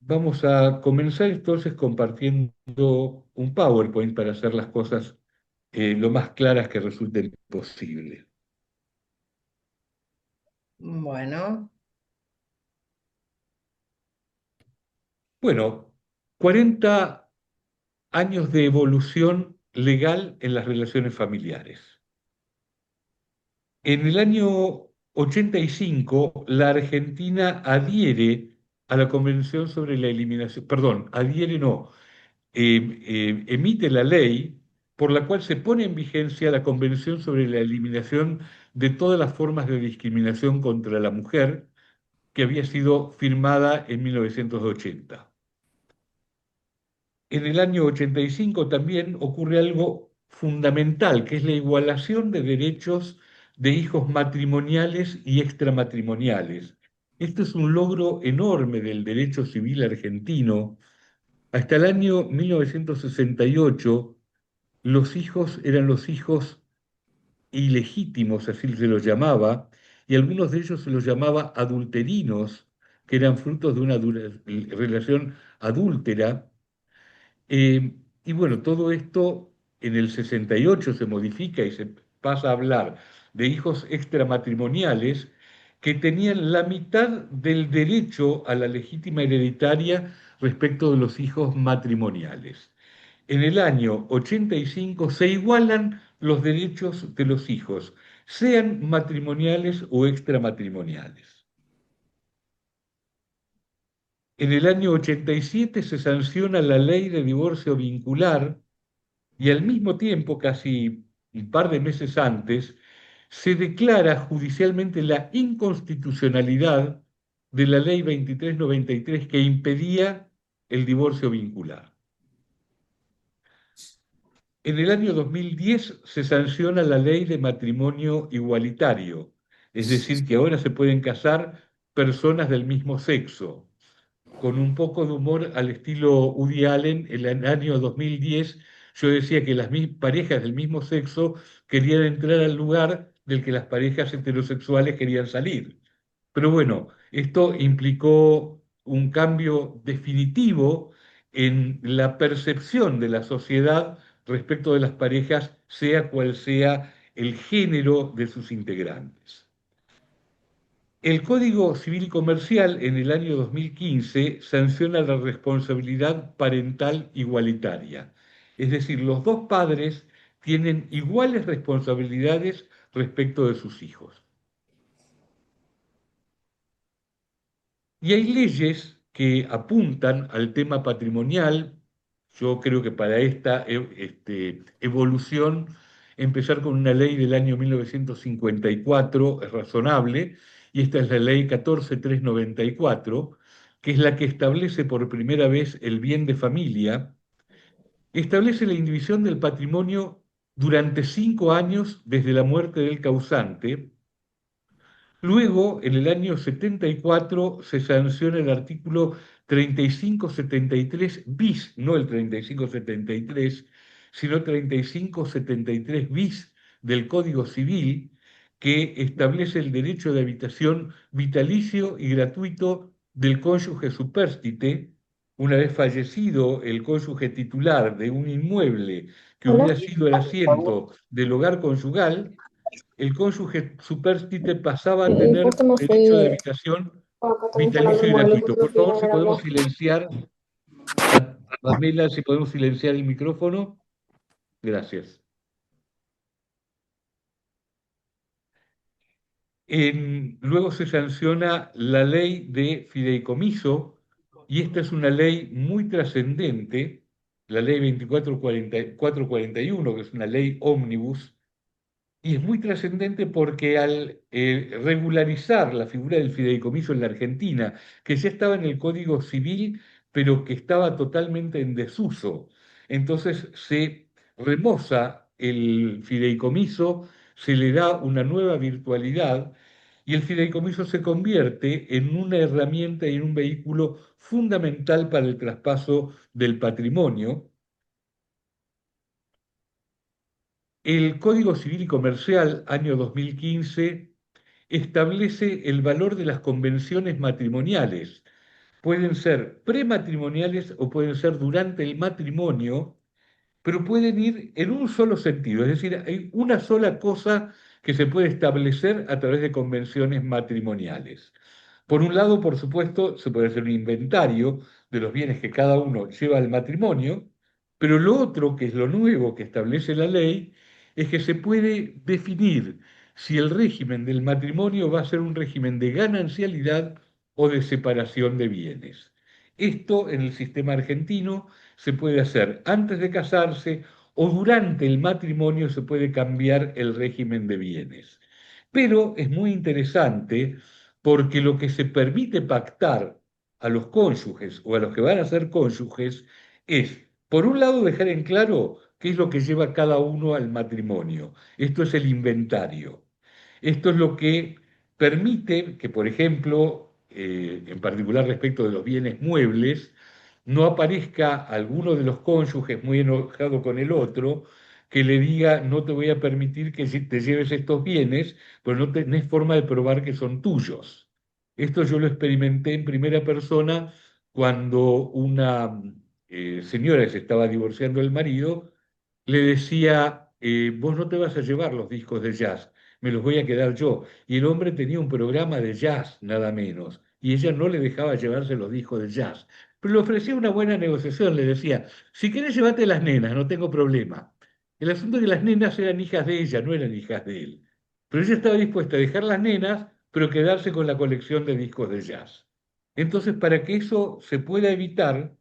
Vamos a comenzar entonces compartiendo un PowerPoint para hacer las cosas lo más claras que resulten posible. Bueno, Bueno, 40 años de evolución legal en las relaciones familiares. En el año 85, la Argentina adhiere a la Convención sobre la Eliminación, perdón, adhiere no, emite la ley por la cual se pone en vigencia la Convención sobre la Eliminación de todas las formas de discriminación contra la mujer, que había sido firmada en 1980. En el año 85 también ocurre algo fundamental, que es la igualación de derechos de hijos matrimoniales y extramatrimoniales. Esto es un logro enorme del derecho civil argentino. Hasta el año 1968, los hijos eran los hijos ilegítimos, así se los llamaba, y algunos de ellos se los llamaba adulterinos, que eran frutos de una relación adúltera. Y bueno, todo esto en el 68 se modifica y se pasa a hablar de hijos extramatrimoniales que tenían la mitad del derecho a la legítima hereditaria respecto de los hijos matrimoniales. En el año 85 se igualan los derechos de los hijos, sean matrimoniales o extramatrimoniales. En el año 87 se sanciona la ley de divorcio vincular y al mismo tiempo, casi un par de meses antes, se declara judicialmente la inconstitucionalidad de la ley 2393 que impedía el divorcio vincular. En el año 2010 se sanciona la ley de matrimonio igualitario, es decir, que ahora se pueden casar personas del mismo sexo. Con un poco de humor al estilo Woody Allen, en el año 2010 yo decía que las parejas del mismo sexo querían entrar al lugar del que las parejas heterosexuales querían salir. Pero bueno, esto implicó un cambio definitivo en la percepción de la sociedad respecto de las parejas, sea cual sea el género de sus integrantes. El Código Civil y Comercial en el año 2015 sanciona la responsabilidad parental igualitaria. Es decir, los dos padres tienen iguales responsabilidades respecto de sus hijos. Y hay leyes que apuntan al tema patrimonial. Yo creo que para esta evolución, empezar con una ley del año 1954 es razonable, y esta es la ley 14394, que es la que establece por primera vez el bien de familia, establece la indivisión del patrimonio durante 5 años desde la muerte del causante. Luego, en el año 74, se sanciona el artículo 3573 bis, no el 3573, sino 3573 bis del Código Civil, que establece el derecho de habitación vitalicio y gratuito del cónyuge supérstite, una vez fallecido el cónyuge titular de un inmueble que Hola. hubiera sido el asiento del hogar conyugal. El cónyuge supérstite pasaba a tener Justo me derecho de fui, habitación acá estamos instalando vitalicio el y mueble, gratuito. justo me Por fui favor, a si ver podemos algo. silenciar a Pamela, si podemos silenciar el micrófono. Gracias. Luego se sanciona la ley de fideicomiso, y esta es una ley muy trascendente, la ley 244441, que es una ley ómnibus. Y es muy trascendente porque al regularizar la figura del fideicomiso en la Argentina, que ya estaba en el Código Civil, pero que estaba totalmente en desuso, entonces se remoza el fideicomiso, se le da una nueva virtualidad y el fideicomiso se convierte en una herramienta y en un vehículo fundamental para el traspaso del patrimonio. El Código Civil y Comercial, año 2015, establece el valor de las convenciones matrimoniales, pueden ser prematrimoniales o pueden ser durante el matrimonio, pero pueden ir en un solo sentido, es decir, hay una sola cosa que se puede establecer a través de convenciones matrimoniales. Por un lado, por supuesto, se puede hacer un inventario de los bienes que cada uno lleva al matrimonio, pero lo otro, que es lo nuevo que establece la ley, es que se puede definir si el régimen del matrimonio va a ser un régimen de ganancialidad o de separación de bienes. Esto en el sistema argentino se puede hacer antes de casarse o durante el matrimonio se puede cambiar el régimen de bienes. Pero es muy interesante porque lo que se permite pactar a los cónyuges o a los que van a ser cónyuges es, por un lado, dejar en claro qué es lo que lleva cada uno al matrimonio. Esto es el inventario. Esto es lo que permite que, por ejemplo, en particular respecto de los bienes muebles, no aparezca alguno de los cónyuges muy enojado con el otro que le diga no te voy a permitir que te lleves estos bienes, pero no tenés forma de probar que son tuyos. Esto yo lo experimenté en primera persona cuando una señora que se estaba divorciando del marido le decía, vos no te vas a llevar los discos de jazz, me los voy a quedar yo. Y el hombre tenía un programa de jazz, nada menos, y ella no le dejaba llevarse los discos de jazz. Pero le ofrecía una buena negociación, le decía, si querés llevate las nenas, no tengo problema. El asunto es que las nenas eran hijas de ella, no eran hijas de él. Pero ella estaba dispuesta a dejar las nenas, pero quedarse con la colección de discos de jazz. Entonces, para que eso se pueda evitar,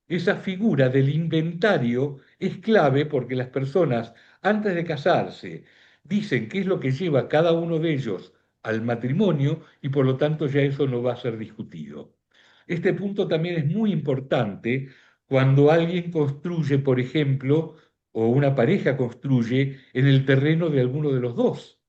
esa figura del inventario es clave porque las personas, antes de casarse, dicen qué es lo que lleva cada uno de ellos al matrimonio y por lo tanto ya eso no va a ser discutido. Este punto también es muy importante cuando alguien construye, por ejemplo, o una pareja construye en el terreno de alguno de los dos.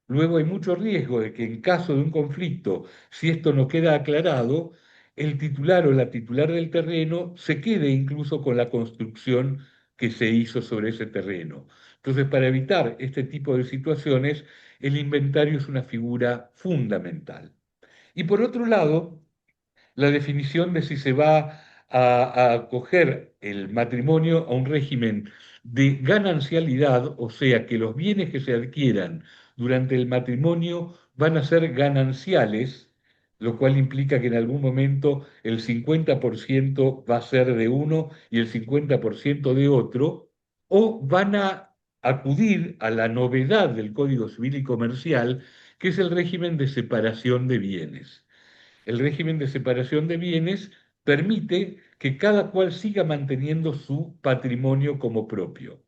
Luego hay mucho riesgo de que en caso de un conflicto, si esto no queda aclarado, el titular o la titular del terreno se quede incluso con la construcción que se hizo sobre ese terreno. Entonces, para evitar este tipo de situaciones, el inventario es una figura fundamental. Y por otro lado, la definición de si se va a acoger el matrimonio a un régimen de ganancialidad, o sea, que los bienes que se adquieran durante el matrimonio van a ser gananciales, lo cual implica que en algún momento el 50% va a ser de uno y el 50% de otro, o van a acudir a la novedad del Código Civil y Comercial, que es el régimen de separación de bienes. El régimen de separación de bienes permite que cada cual siga manteniendo su patrimonio como propio.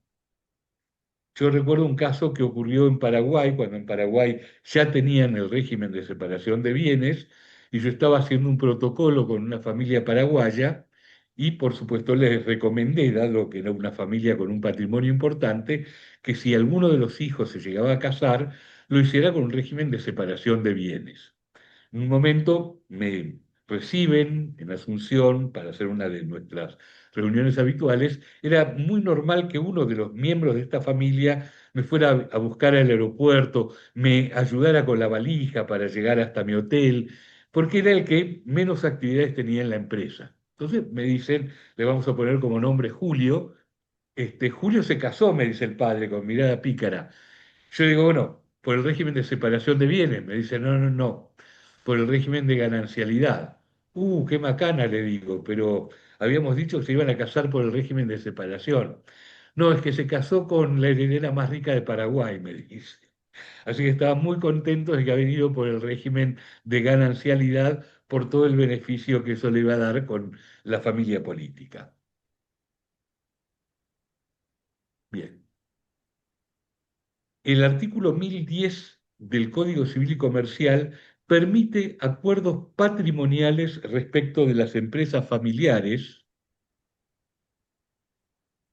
Yo recuerdo un caso que ocurrió en Paraguay, cuando en Paraguay ya tenían el régimen de separación de bienes, y yo estaba haciendo un protocolo con una familia paraguaya, y por supuesto les recomendé, dado que era una familia con un patrimonio importante, que si alguno de los hijos se llegaba a casar, lo hiciera con un régimen de separación de bienes. En un momento me reciben en Asunción para hacer una de nuestras reuniones habituales. Era muy normal que uno de los miembros de esta familia me fuera a buscar al aeropuerto, me ayudara con la valija para llegar hasta mi hotel, porque era el que menos actividades tenía en la empresa. Entonces me dicen, le vamos a poner como nombre Julio. Julio se casó, me dice el padre, con mirada pícara. Yo digo, bueno, por el régimen de separación de bienes. Me dice, no, no, no, por el régimen de ganancialidad. Qué macana, le digo, pero habíamos dicho que se iban a casar por el régimen de separación. No, es que se casó con la heredera más rica de Paraguay, me dice. Así que estaba muy contento de que había ido por el régimen de ganancialidad por todo el beneficio que eso le iba a dar con la familia política. Bien. El artículo 1010 del Código Civil y Comercial permite acuerdos patrimoniales respecto de las empresas familiares.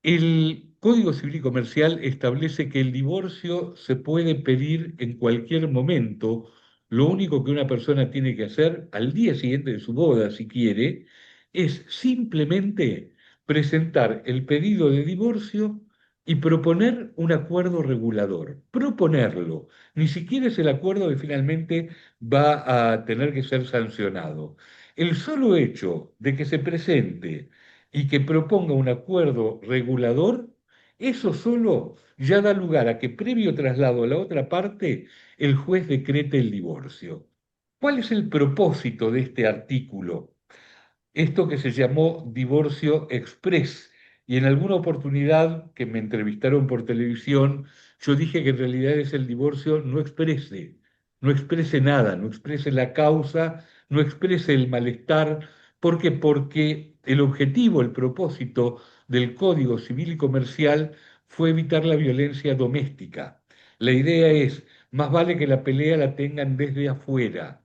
El Código Civil y Comercial establece que el divorcio se puede pedir en cualquier momento. Lo único que una persona tiene que hacer al día siguiente de su boda, si quiere, es simplemente presentar el pedido de divorcio y proponer un acuerdo regulador. Proponerlo. Ni siquiera es el acuerdo que finalmente va a tener que ser sancionado. El solo hecho de que se presente y que proponga un acuerdo regulador, eso solo ya da lugar a que previo traslado a la otra parte, el juez decrete el divorcio. ¿Cuál es el propósito de este artículo? Esto que se llamó divorcio express. Y en alguna oportunidad que me entrevistaron por televisión, yo dije que en realidad es el divorcio no exprese nada, no exprese la causa, no exprese el malestar. ¿Por qué? Porque el objetivo, el propósito del Código Civil y Comercial fue evitar la violencia doméstica. La idea es, más vale que la pelea la tengan desde afuera,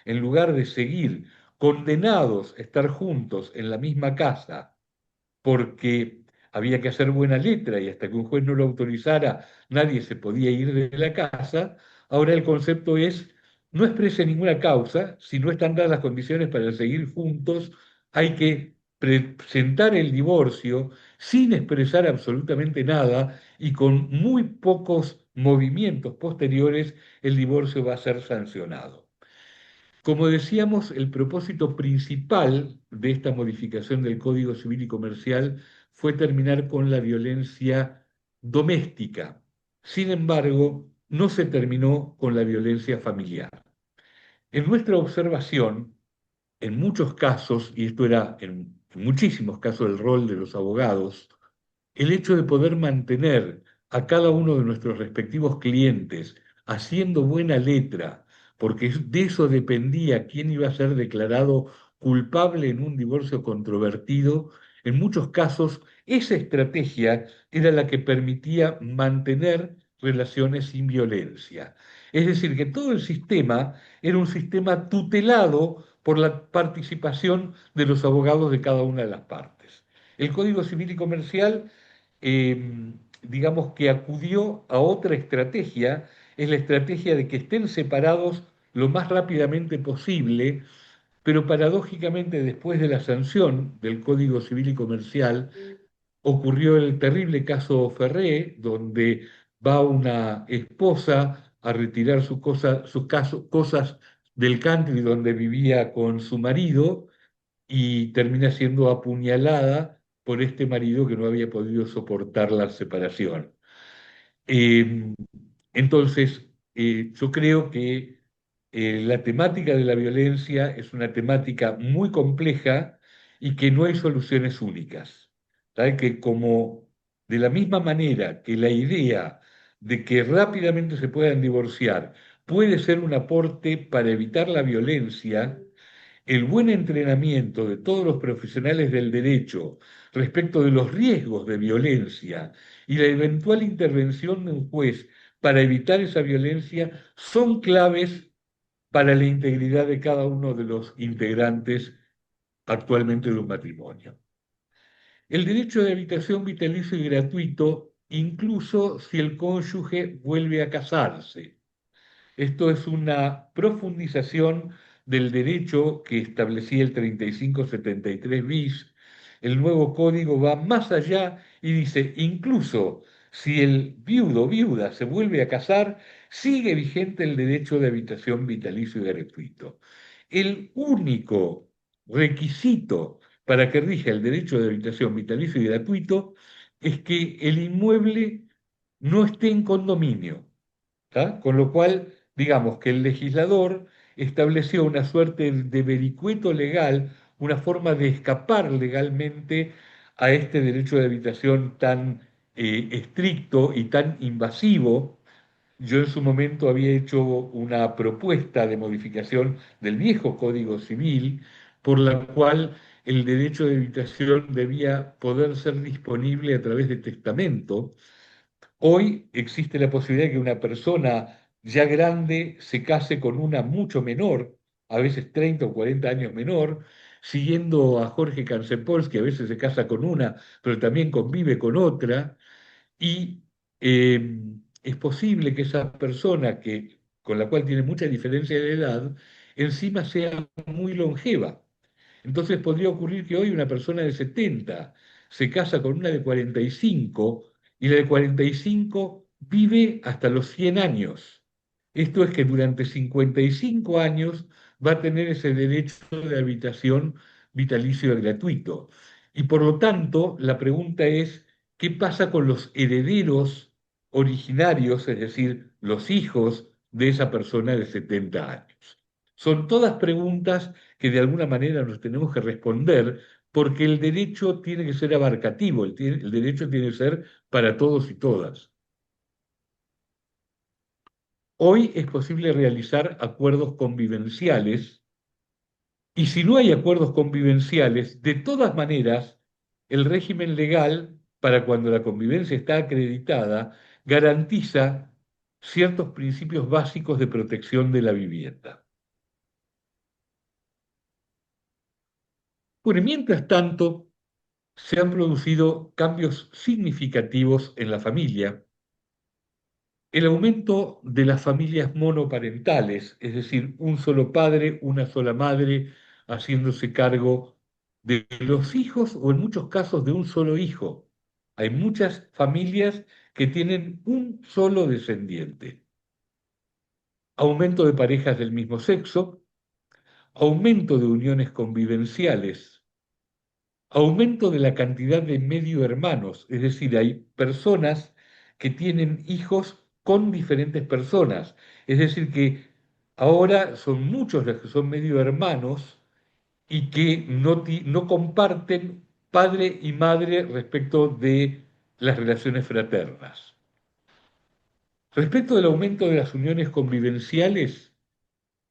en lugar de seguir condenados a estar juntos en la misma casa porque había que hacer buena letra y hasta que un juez no lo autorizara nadie se podía ir de la casa, ahora el concepto es no exprese ninguna causa, si no están dadas las condiciones para seguir juntos, hay que presentar el divorcio sin expresar absolutamente nada y con muy pocos movimientos posteriores el divorcio va a ser sancionado. Como decíamos, el propósito principal de esta modificación del Código Civil y Comercial fue terminar con la violencia doméstica. Sin embargo, no se terminó con la violencia familiar. En nuestra observación, en muchos casos, y esto era en muchísimos casos el rol de los abogados, el hecho de poder mantener a cada uno de nuestros respectivos clientes haciendo buena letra, porque de eso dependía quién iba a ser declarado culpable en un divorcio controvertido, en muchos casos esa estrategia era la que permitía mantener relaciones sin violencia. Es decir, que todo el sistema era un sistema tutelado por la participación de los abogados de cada una de las partes. El Código Civil y Comercial digamos que acudió a otra estrategia, es la estrategia de que estén separados lo más rápidamente posible, pero paradójicamente después de la sanción del Código Civil y Comercial ocurrió el terrible caso Ferré, donde va una esposa a retirar cosas del country donde vivía con su marido y termina siendo apuñalada por este marido que no había podido soportar la separación. Eh, entonces, yo creo que la temática de la violencia es una temática muy compleja y que no hay soluciones únicas. ¿Sabe? Que como de la misma manera que la idea de que rápidamente se puedan divorciar puede ser un aporte para evitar la violencia, el buen entrenamiento de todos los profesionales del derecho respecto de los riesgos de violencia y la eventual intervención de un juez para evitar esa violencia son claves para la integridad de cada uno de los integrantes actualmente de un matrimonio. El derecho de habitación vitalicio y gratuito, incluso si el cónyuge vuelve a casarse. Esto es una profundización del derecho que establecía el 3573 bis. El nuevo código va más allá y dice, incluso si el viudo o viuda se vuelve a casar, sigue vigente el derecho de habitación vitalicio y gratuito. El único requisito para que rija el derecho de habitación vitalicio y gratuito es que el inmueble no esté en condominio. ¿Tá? Con lo cual, digamos que el legislador estableció una suerte de vericueto legal, una forma de escapar legalmente a este derecho de habitación tan estricto y tan invasivo. Yo en su momento había hecho una propuesta de modificación del viejo Código Civil, por la cual el derecho de habitación debía poder ser disponible a través de testamento. Hoy existe la posibilidad de que una persona ya grande se case con una mucho menor, a veces 30 o 40 años menor, siguiendo a Jorge Cansepols, que a veces se casa con una, pero también convive con otra, y eh, es posible que esa persona con la cual tiene mucha diferencia de edad, encima sea muy longeva. Entonces podría ocurrir que hoy una persona de 70 se casa con una de 45 y la de 45 vive hasta los 100 años. Esto es que durante 55 años va a tener ese derecho de habitación vitalicio y gratuito. Y por lo tanto, la pregunta es, ¿qué pasa con los herederos originarios, es decir, los hijos de esa persona de 70 años? Son todas preguntas que de alguna manera nos tenemos que responder porque el derecho tiene que ser abarcativo, el derecho tiene que ser para todos y todas. Hoy es posible realizar acuerdos convivenciales y si no hay acuerdos convivenciales, de todas maneras, el régimen legal, para cuando la convivencia está acreditada, garantiza ciertos principios básicos de protección de la vivienda. Bueno, y mientras tanto, se han producido cambios significativos en la familia. El aumento de las familias monoparentales, es decir, un solo padre, una sola madre, haciéndose cargo de los hijos o en muchos casos de un solo hijo. Hay muchas familias que tienen un solo descendiente. Aumento de parejas del mismo sexo, aumento de uniones convivenciales, aumento de la cantidad de medio hermanos, es decir, hay personas que tienen hijos con diferentes personas, es decir, que ahora son muchos los que son medio hermanos y que no comparten padre y madre respecto de las relaciones fraternas. Respecto del aumento de las uniones convivenciales,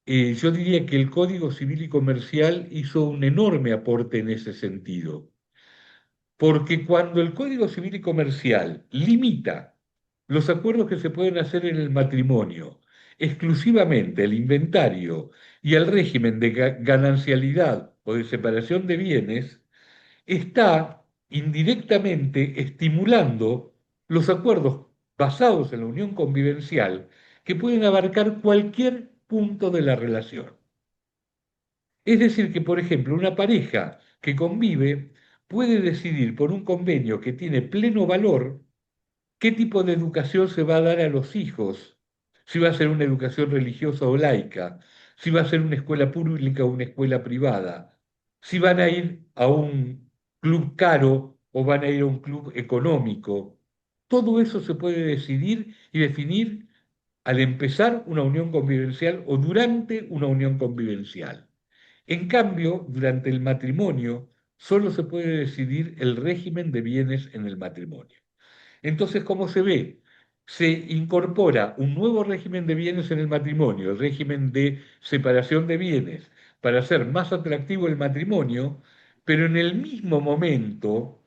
yo diría que el Código Civil y Comercial hizo un enorme aporte en ese sentido. Porque cuando el Código Civil y Comercial limita los acuerdos que se pueden hacer en el matrimonio exclusivamente al inventario y al régimen de ganancialidad o de separación de bienes, está indirectamente estimulando los acuerdos basados en la unión convivencial que pueden abarcar cualquier punto de la relación. Es decir, que, por ejemplo, una pareja que convive puede decidir por un convenio que tiene pleno valor qué tipo de educación se va a dar a los hijos, si va a ser una educación religiosa o laica, si va a ser una escuela pública o una escuela privada, si van a ir a un club caro o van a ir a un club económico. Todo eso se puede decidir y definir al empezar una unión convivencial o durante una unión convivencial. En cambio, durante el matrimonio solo se puede decidir el régimen de bienes en el matrimonio. Entonces, ¿cómo se ve? Se incorpora un nuevo régimen de bienes en el matrimonio, el régimen de separación de bienes, para hacer más atractivo el matrimonio, pero en el mismo momento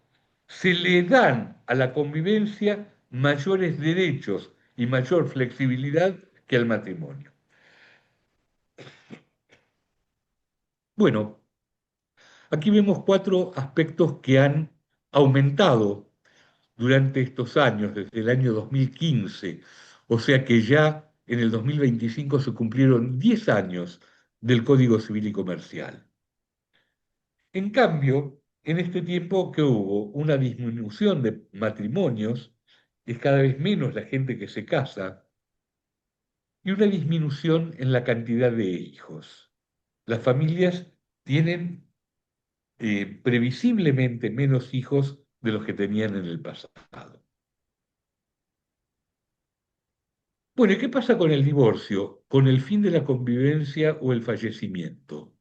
se le dan a la convivencia mayores derechos y mayor flexibilidad que al matrimonio. Bueno, aquí vemos cuatro aspectos que han aumentado durante estos años, desde el año 2015, o sea que ya en el 2025 se cumplieron 10 años del Código Civil y Comercial. En cambio, en este tiempo que hubo una disminución de matrimonios, es cada vez menos la gente que se casa, y una disminución en la cantidad de hijos. Las familias tienen previsiblemente menos hijos de los que tenían en el pasado. Bueno, ¿y qué pasa con el divorcio, con el fin de la convivencia o el fallecimiento?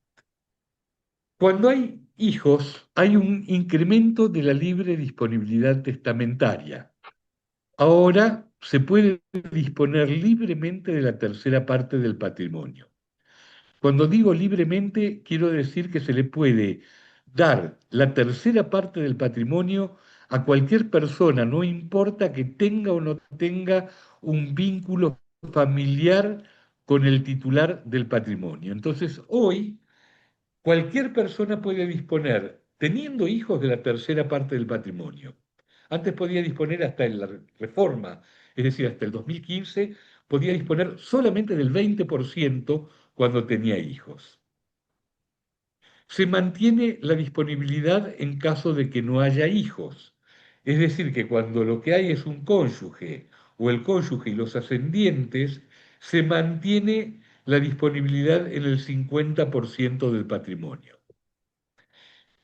Cuando hay hijos, hay un incremento de la libre disponibilidad testamentaria. Ahora se puede disponer libremente de la tercera parte del patrimonio. Cuando digo libremente, quiero decir que se le puede dar la tercera parte del patrimonio a cualquier persona, no importa que tenga o no tenga un vínculo familiar con el titular del patrimonio. Entonces, hoy cualquier persona puede disponer, teniendo hijos, de la tercera parte del patrimonio. Antes podía disponer hasta en la reforma, es decir, hasta el 2015, podía disponer solamente del 20% cuando tenía hijos. Se mantiene la disponibilidad en caso de que no haya hijos. Es decir, que cuando lo que hay es un cónyuge o el cónyuge y los ascendientes, se mantiene la disponibilidad en el 50% del patrimonio.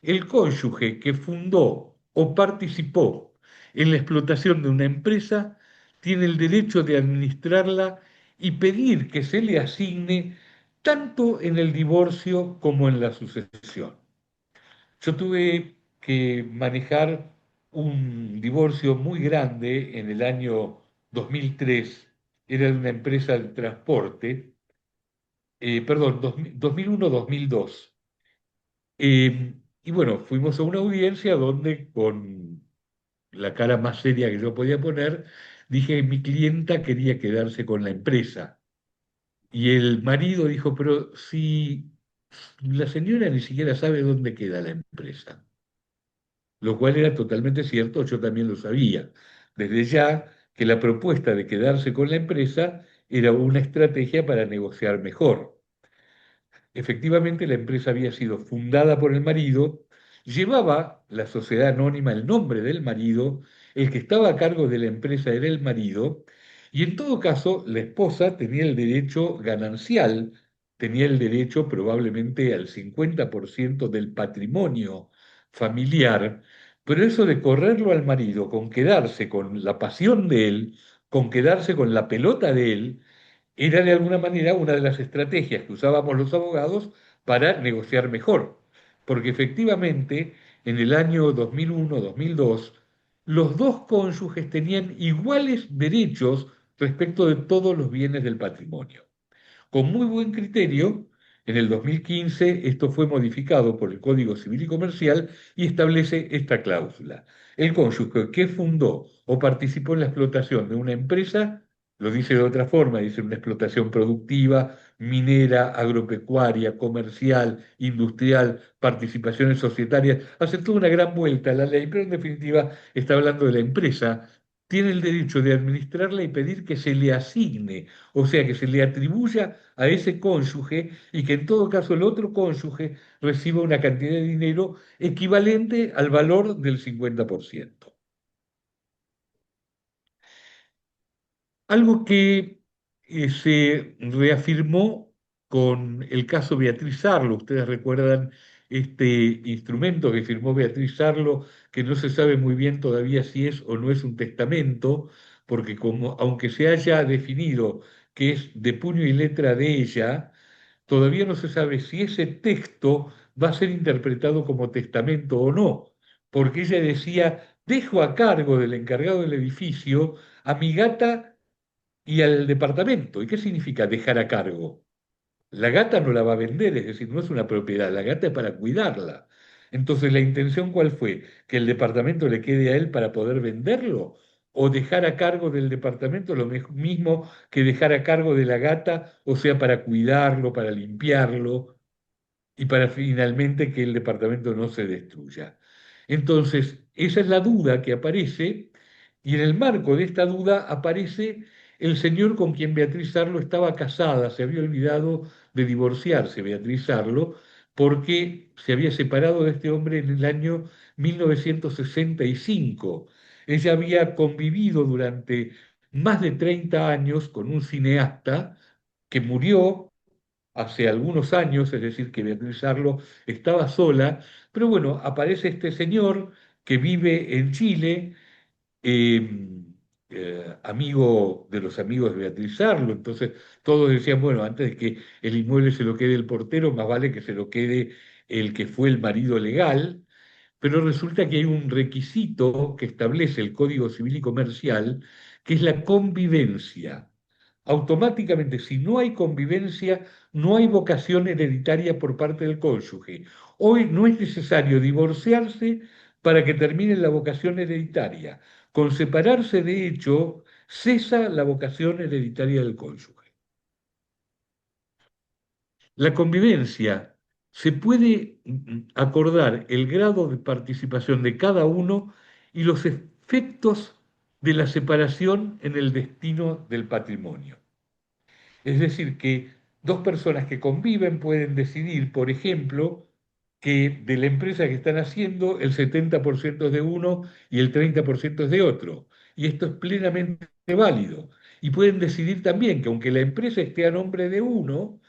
El cónyuge que fundó o participó en la explotación de una empresa tiene el derecho de administrarla y pedir que se le asigne tanto en el divorcio como en la sucesión. Yo tuve que manejar un divorcio muy grande en el año 2003. Era de una empresa de transporte, perdón, 2001-2002. Y bueno, fuimos a una audiencia donde con la cara más seria que yo podía poner, dije que mi clienta quería quedarse con la empresa. Y el marido dijo, pero si la señora ni siquiera sabe dónde queda la empresa, lo cual era totalmente cierto, yo también lo sabía. Desde ya que la propuesta de quedarse con la empresa era una estrategia para negociar mejor. Efectivamente, la empresa había sido fundada por el marido, llevaba la sociedad anónima el nombre del marido, el que estaba a cargo de la empresa era el marido, y en todo caso la esposa tenía el derecho ganancial, tenía el derecho probablemente al 50% del patrimonio familiar, pero eso de correrlo al marido con quedarse con la pasión de él, con quedarse con la pelota de él, era de alguna manera una de las estrategias que usábamos los abogados para negociar mejor, porque efectivamente en el año 2001-2002 los dos cónyuges tenían iguales derechos respecto de todos los bienes del patrimonio. Con muy buen criterio, en el 2015 esto fue modificado por el Código Civil y Comercial y establece esta cláusula. El cónyuge que fundó o participó en la explotación de una empresa, lo dice de otra forma, dice una explotación productiva, minera, agropecuaria, comercial, industrial, participaciones societarias, hace toda una gran vuelta a la ley, pero en definitiva está hablando de la empresa, tiene el derecho de administrarla y pedir que se le asigne, o sea, que se le atribuya a ese cónyuge y que en todo caso el otro cónyuge reciba una cantidad de dinero equivalente al valor del 50%. Algo que se reafirmó con el caso Beatriz Arlo. Ustedes recuerdan este instrumento que firmó Beatriz Arlo, que no se sabe muy bien todavía si es o no es un testamento, porque como, aunque se haya definido que es de puño y letra de ella, todavía no se sabe si ese texto va a ser interpretado como testamento o no, porque ella decía, dejo a cargo del encargado del edificio a mi gata y al departamento. ¿Y qué significa dejar a cargo? La gata no la va a vender, es decir, no es una propiedad, la gata es para cuidarla. Entonces, ¿la intención cuál fue? ¿Que el departamento le quede a él para poder venderlo? ¿O dejar a cargo del departamento lo mismo que dejar a cargo de la gata, o sea, para cuidarlo, para limpiarlo? Y para finalmente que el departamento no se destruya. Entonces, esa es la duda que aparece, y en el marco de esta duda aparece el señor con quien Beatriz Arlo estaba casada, se había olvidado de divorciarse Beatriz Arlo, porque se había separado de este hombre en el año 1965. Ella había convivido durante más de 30 años con un cineasta que murió hace algunos años, es decir, que Beatriz Arlo estaba sola, pero bueno, aparece este señor que vive en Chile, eh, amigo de los amigos de Beatriz Arlo, entonces todos decían, bueno, antes de que el inmueble se lo quede el portero, más vale que se lo quede el que fue el marido legal, pero resulta que hay un requisito que establece el Código Civil y Comercial, que es la convivencia. Automáticamente, si no hay convivencia, no hay vocación hereditaria por parte del cónyuge. Hoy no es necesario divorciarse para que termine la vocación hereditaria. Con separarse, de hecho, cesa la vocación hereditaria del cónyuge. La convivencia se puede acordar el grado de participación de cada uno y los efectos de la separación en el destino del patrimonio. Es decir, que dos personas que conviven pueden decidir, por ejemplo, que de la empresa que están haciendo el 70% es de uno y el 30% es de otro. Y esto es plenamente válido. y pueden decidir también que aunque la empresa esté a nombre de uno,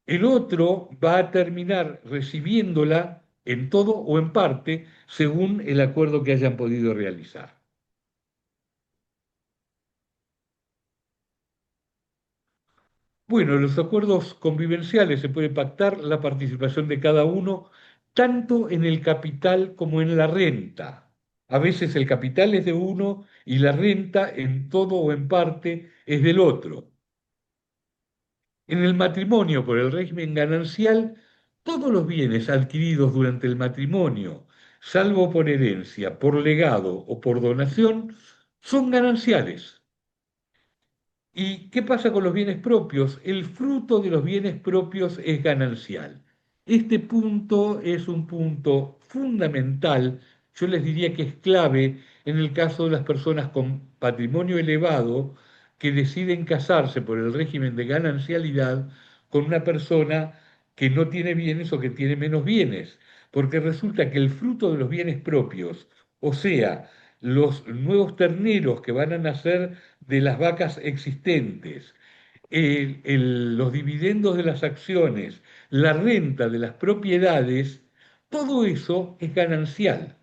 el otro va a terminar recibiéndola en todo o en parte según el acuerdo que hayan podido realizar. Bueno, los acuerdos convivenciales se puede pactar la participación de cada uno tanto en el capital como en la renta. A veces el capital es de uno y la renta en todo o en parte es del otro. En el matrimonio por el régimen ganancial, todos los bienes adquiridos durante el matrimonio, salvo por herencia, por legado o por donación, son gananciales. ¿Y qué pasa con los bienes propios? El fruto de los bienes propios es ganancial. Este punto es un punto fundamental, yo les diría que es clave en el caso de las personas con patrimonio elevado que deciden casarse por el régimen de ganancialidad con una persona que no tiene bienes o que tiene menos bienes, porque resulta que el fruto de los bienes propios, o sea, los nuevos terneros que van a nacer de las vacas existentes, los dividendos de las acciones, la renta de las propiedades, todo eso es ganancial.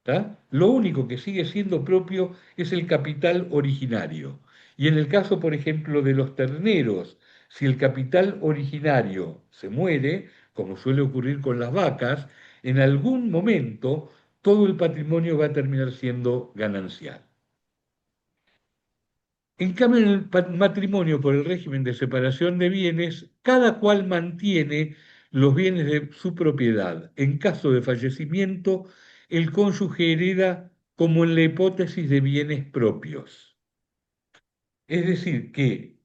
¿Tá? Lo único que sigue siendo propio es el capital originario. Y en el caso, por ejemplo, de los terneros, si el capital originario se muere, como suele ocurrir con las vacas, en algún momento todo el patrimonio va a terminar siendo ganancial. En cambio, en el matrimonio por el régimen de separación de bienes, cada cual mantiene los bienes de su propiedad. En caso de fallecimiento, el cónyuge hereda como en la hipótesis de bienes propios. Es decir, que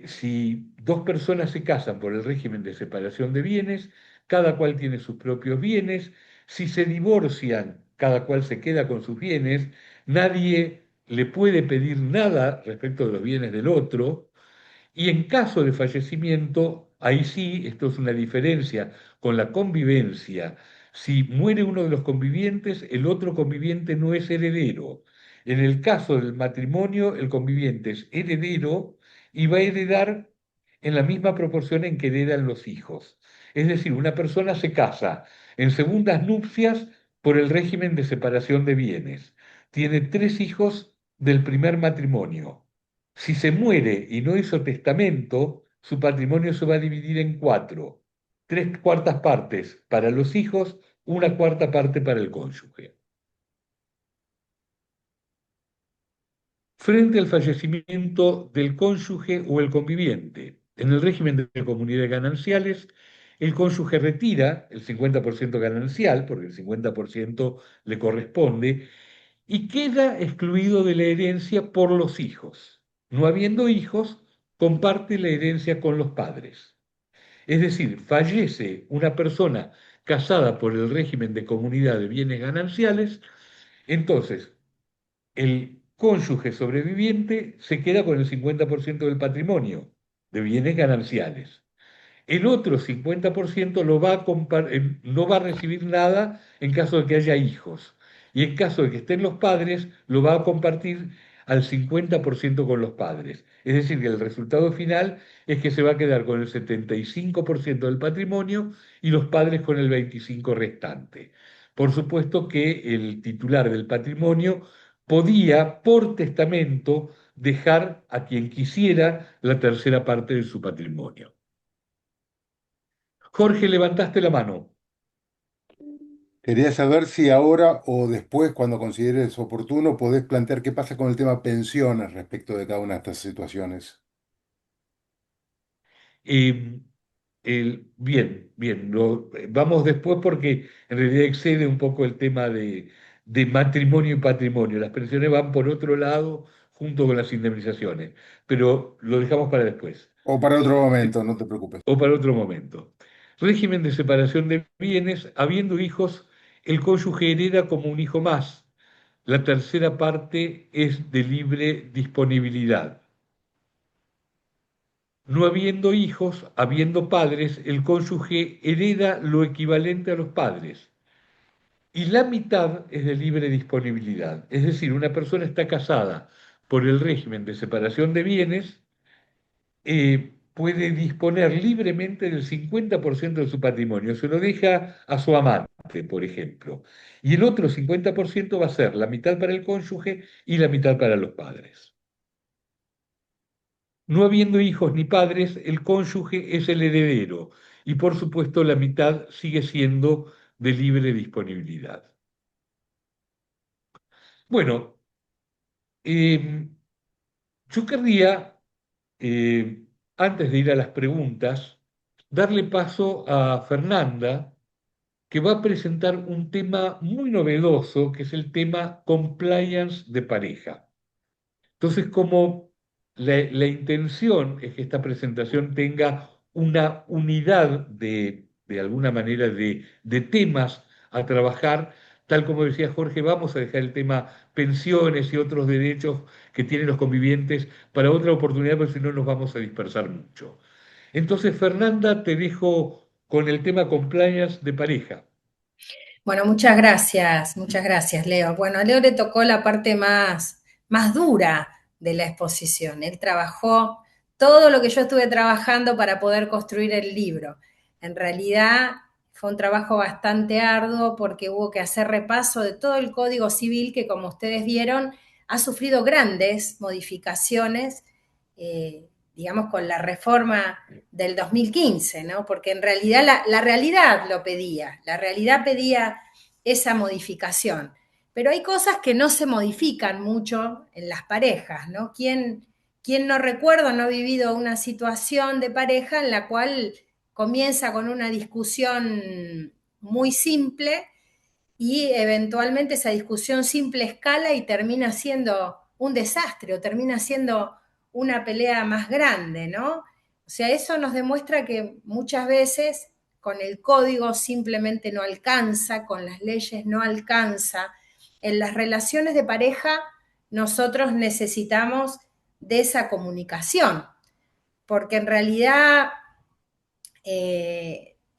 si dos personas se casan por el régimen de separación de bienes, cada cual tiene sus propios bienes. Si se divorcian, cada cual se queda con sus bienes. Nadie le puede pedir nada respecto de los bienes del otro. Y en caso de fallecimiento, ahí sí, esto es una diferencia con la convivencia. Si muere uno de los convivientes, el otro conviviente no es heredero. En el caso del matrimonio, el conviviente es heredero y va a heredar en la misma proporción en que heredan los hijos. Es decir, una persona se casa en segundas nupcias por el régimen de separación de bienes. Tiene tres hijos del primer matrimonio. Si se muere y no hizo testamento, su patrimonio se va a dividir en cuatro. Tres cuartas partes para los hijos, una cuarta parte para el cónyuge. Frente al fallecimiento del cónyuge o el conviviente, en el régimen de comunidades gananciales, el cónyuge retira el 50% ganancial, porque el 50% le corresponde, y queda excluido de la herencia por los hijos. No habiendo hijos, comparte la herencia con los padres. Es decir, fallece una persona casada por el régimen de comunidad de bienes gananciales, entonces el cónyuge sobreviviente se queda con el 50% del patrimonio de bienes gananciales. El otro 50% no va a recibir nada en caso de que haya hijos. Y en caso de que estén los padres, lo va a compartir al 50% con los padres. Es decir, que el resultado final es que se va a quedar con el 75% del patrimonio y los padres con el 25% restante. Por supuesto que el titular del patrimonio podía, por testamento, dejar a quien quisiera la tercera parte de su patrimonio. Jorge, levantaste la mano. Quería saber si ahora o después, cuando consideres oportuno, podés plantear qué pasa con el tema pensiones respecto de cada una de estas situaciones. Eh, bien, bien, vamos después porque en realidad excede un poco el tema de matrimonio y patrimonio. Las pensiones van por otro lado junto con las indemnizaciones, pero lo dejamos para después O para otro momento, no te preocupes. o para otro momento. Régimen de separación de bienes, habiendo hijos, el cónyuge hereda como un hijo más. La tercera parte es de libre disponibilidad. No habiendo hijos, habiendo padres, el cónyuge hereda lo equivalente a los padres. Y la mitad es de libre disponibilidad. Es decir, una persona está casada por el régimen de separación de bienes, puede disponer libremente del 50% de su patrimonio. Se lo deja a su amante, por ejemplo. Y el otro 50% va a ser la mitad para el cónyuge y la mitad para los padres. No habiendo hijos ni padres, el cónyuge es el heredero y por supuesto la mitad sigue siendo de libre disponibilidad. Bueno, eh, yo querría, eh, antes de ir a las preguntas, darle paso a Fernanda, que va a presentar un tema muy novedoso, que es el tema compliance de pareja. Entonces, como la intención es que esta presentación tenga una unidad de alguna manera, de temas a trabajar, tal como decía Jorge, vamos a dejar el tema pensiones y otros derechos que tienen los convivientes para otra oportunidad, porque si no nos vamos a dispersar mucho. Entonces, Fernanda, te dejo con el tema compliance de pareja. Bueno, muchas gracias, Leo. Bueno, a Leo le tocó la parte más dura de la exposición. Él trabajó todo lo que yo estuve trabajando para poder construir el libro. En realidad fue un trabajo bastante arduo porque hubo que hacer repaso de todo el Código Civil que, como ustedes vieron, ha sufrido grandes modificaciones, digamos, con la reforma del 2015, ¿no? Porque en realidad la realidad lo pedía, la realidad pedía esa modificación. Pero hay cosas que no se modifican mucho en las parejas, ¿no? ¿Quién no recuerda, no ha vivido una situación de pareja en la cual comienza con una discusión muy simple y eventualmente esa discusión simple escala y termina siendo un desastre o termina siendo una pelea más grande, ¿no? O sea, eso nos demuestra que muchas veces con el código simplemente no alcanza, con las leyes no alcanza. En las relaciones de pareja nosotros necesitamos de esa comunicación, porque en realidad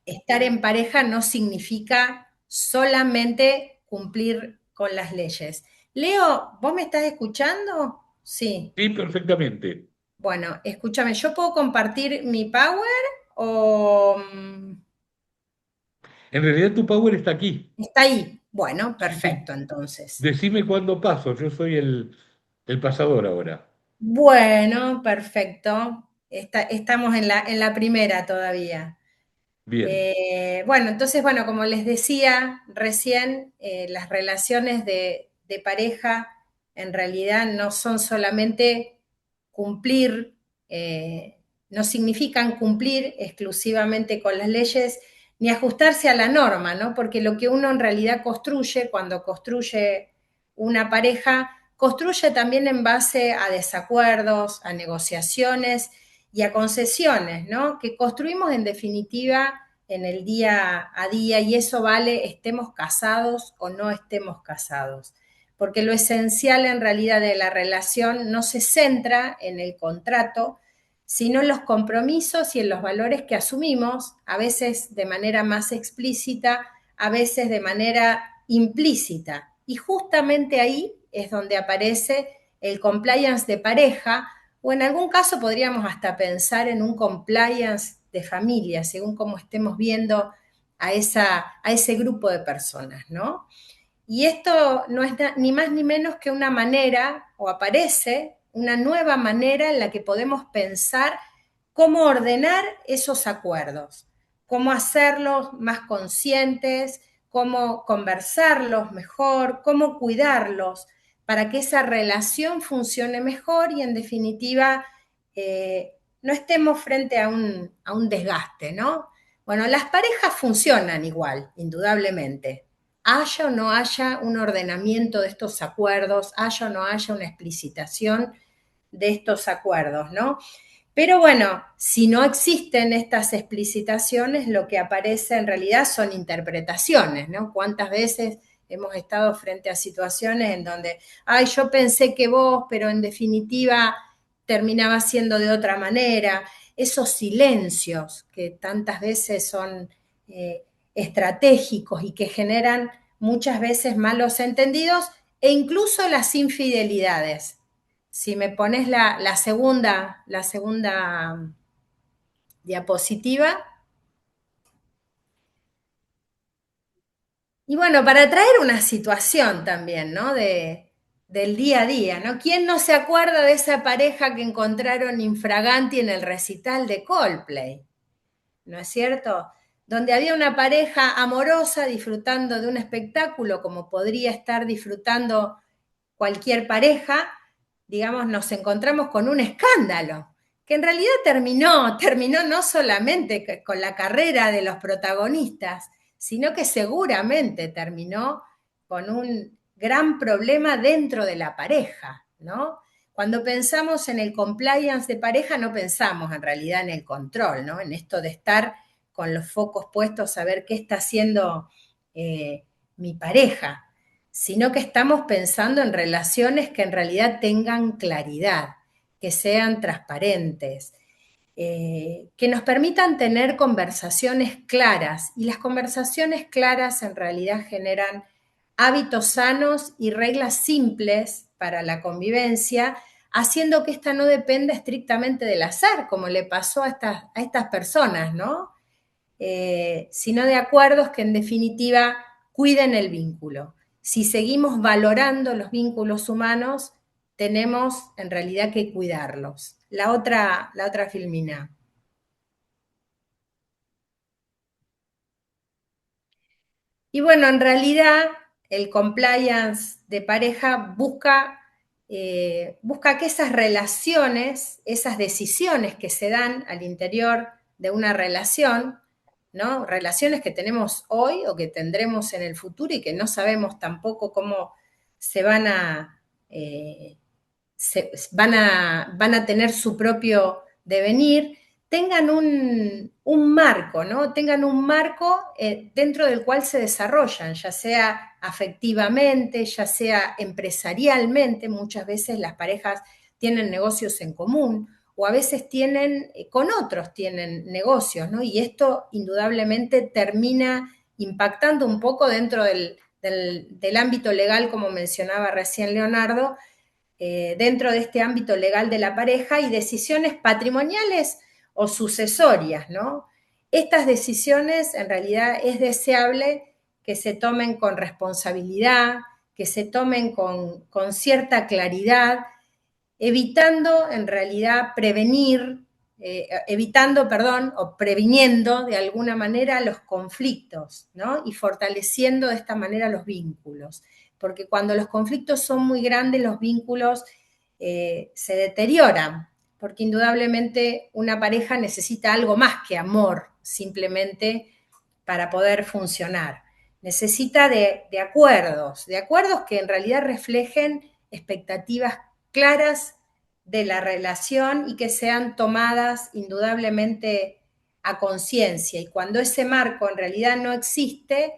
estar en pareja no significa solamente cumplir con las leyes. Leo, ¿vos me estás escuchando? Sí. Sí, perfectamente. Bueno, escúchame, ¿yo puedo compartir mi power o En realidad tu power está aquí. está ahí? Bueno, Sí, sí. perfecto, entonces. Decime cuándo paso, yo soy el pasador ahora. Bueno, perfecto. Estamos en la primera todavía. Bien, Bueno, entonces, bueno, como les decía recién, las relaciones de pareja en realidad no son solamente cumplir, no significan cumplir exclusivamente con las leyes ni ajustarse a la norma, ¿no? Porque lo que uno en realidad construye cuando construye una pareja, construye también en base a desacuerdos, a negociaciones y a concesiones, ¿no? Que construimos en definitiva en el día a día y eso vale estemos casados o no estemos casados. Porque lo esencial en realidad de la relación no se centra en el contrato, sino en los compromisos y en los valores que asumimos, a veces de manera más explícita, a veces de manera implícita. Y justamente ahí es donde aparece el compliance de pareja, o en algún caso podríamos hasta pensar en un compliance de familia, según cómo estemos viendo a ese grupo de personas, ¿no? Y esto no es ni más ni menos que una manera, o aparece una nueva manera en la que podemos pensar cómo ordenar esos acuerdos, cómo hacerlos más conscientes, cómo conversarlos mejor, cómo cuidarlos para que esa relación funcione mejor y en definitiva no estemos frente a un desgaste, ¿no? Bueno, las parejas funcionan igual, indudablemente, haya o no haya un ordenamiento de estos acuerdos, haya o no haya una explicitación de estos acuerdos, ¿no? Pero bueno, si no existen estas explicitaciones, lo que aparece en realidad son interpretaciones, ¿no? ¿Cuántas veces hemos estado frente a situaciones en donde, ay, yo pensé que vos, pero en definitiva terminaba siendo de otra manera? Esos silencios que tantas veces son estratégicos y que generan muchas veces malos entendidos e incluso las infidelidades. Si me pones la segunda diapositiva. Y bueno, para traer una situación también, ¿no? Del día a día, ¿no? ¿Quién no se acuerda de esa pareja que encontraron infraganti en el recital de Coldplay? ¿No es cierto? Donde había una pareja amorosa disfrutando de un espectáculo como podría estar disfrutando cualquier pareja, digamos, nos encontramos con un escándalo, que en realidad terminó no solamente con la carrera de los protagonistas, sino que seguramente terminó con un gran problema dentro de la pareja, ¿no? Cuando pensamos en el compliance de pareja, no pensamos en realidad en el control, ¿no? En esto de estar con los focos puestos a ver qué está haciendo mi pareja, sino que estamos pensando en relaciones que en realidad tengan claridad, que sean transparentes, que nos permitan tener conversaciones claras. Y las conversaciones claras en realidad generan hábitos sanos y reglas simples para la convivencia, haciendo que esta no dependa estrictamente del azar, como le pasó a estas personas, ¿no? Sino de acuerdos que en definitiva cuiden el vínculo. Si seguimos valorando los vínculos humanos, tenemos en realidad que cuidarlos. La otra filmina. Y bueno, en realidad el compliance de pareja busca que esas relaciones, esas decisiones que se dan al interior de una relación, ¿no? Relaciones que tenemos hoy o que tendremos en el futuro y que no sabemos tampoco cómo se van a, van a tener su propio devenir, tengan un marco, ¿no? Tengan un marco dentro del cual se desarrollan, ya sea afectivamente, ya sea empresarialmente. Muchas veces las parejas tienen negocios en común o a veces tienen, con otros tienen negocios, ¿no? Y esto indudablemente termina impactando un poco dentro del ámbito legal, como mencionaba recién Leonardo, dentro de este ámbito legal de la pareja, y decisiones patrimoniales o sucesorias, ¿no? Estas decisiones en realidad es deseable que se tomen con responsabilidad, que se tomen con cierta claridad, evitando en realidad perdón, o previniendo de alguna manera los conflictos, ¿no? Y fortaleciendo de esta manera los vínculos. Porque cuando los conflictos son muy grandes, los vínculos se deterioran, porque indudablemente una pareja necesita algo más que amor, simplemente para poder funcionar. Necesita de acuerdos que en realidad reflejen expectativas claras de la relación y que sean tomadas indudablemente a conciencia. Y cuando ese marco en realidad no existe,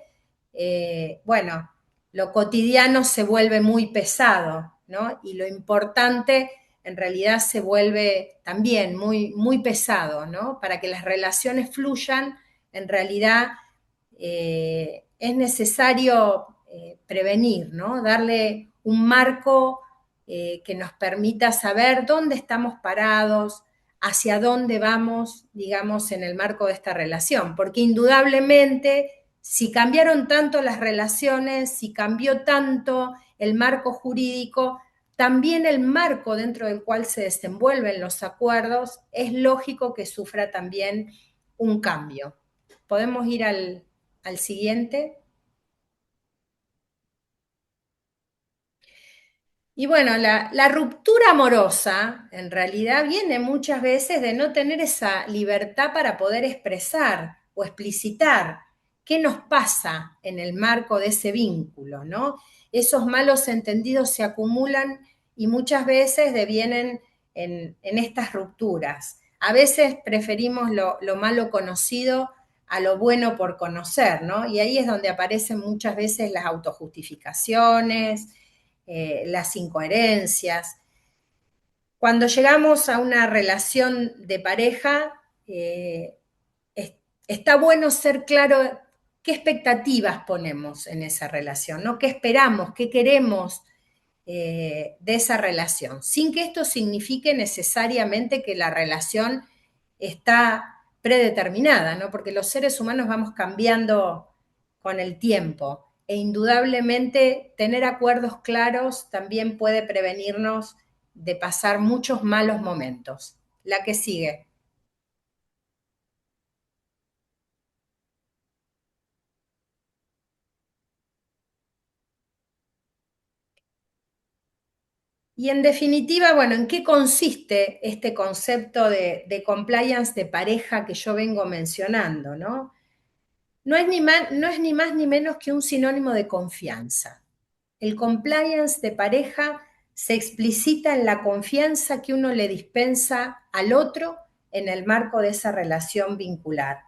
bueno, lo cotidiano se vuelve muy pesado, ¿no? Y lo importante en realidad se vuelve también muy, muy pesado, ¿no? Para que las relaciones fluyan, en realidad es necesario prevenir, ¿no? Darle un marco que nos permita saber dónde estamos parados, hacia dónde vamos, digamos, en el marco de esta relación. Porque indudablemente, si cambiaron tanto las relaciones, si cambió tanto el marco jurídico, también el marco dentro del cual se desenvuelven los acuerdos, es lógico que sufra también un cambio. Podemos ir al siguiente. Y bueno, la ruptura amorosa en realidad viene muchas veces de no tener esa libertad para poder expresar o explicitar qué nos pasa en el marco de ese vínculo, ¿no? Esos malos entendidos se acumulan y muchas veces devienen en estas rupturas. A veces preferimos lo malo conocido a lo bueno por conocer, ¿no? Y ahí es donde aparecen muchas veces las autojustificaciones, las incoherencias. Cuando llegamos a una relación de pareja, está bueno ser claro qué expectativas ponemos en esa relación, ¿no? ¿Qué esperamos? ¿Qué queremos? de esa relación, sin que esto signifique necesariamente que la relación está predeterminada, ¿no? Porque los seres humanos vamos cambiando con el tiempo e indudablemente tener acuerdos claros también puede prevenirnos de pasar muchos malos momentos. La que sigue. Y en definitiva, bueno, ¿en qué consiste este concepto de compliance de pareja que yo vengo mencionando, ¿no? No es ni más ni menos que un sinónimo de confianza. El compliance de pareja se explicita en la confianza que uno le dispensa al otro en el marco de esa relación vincular.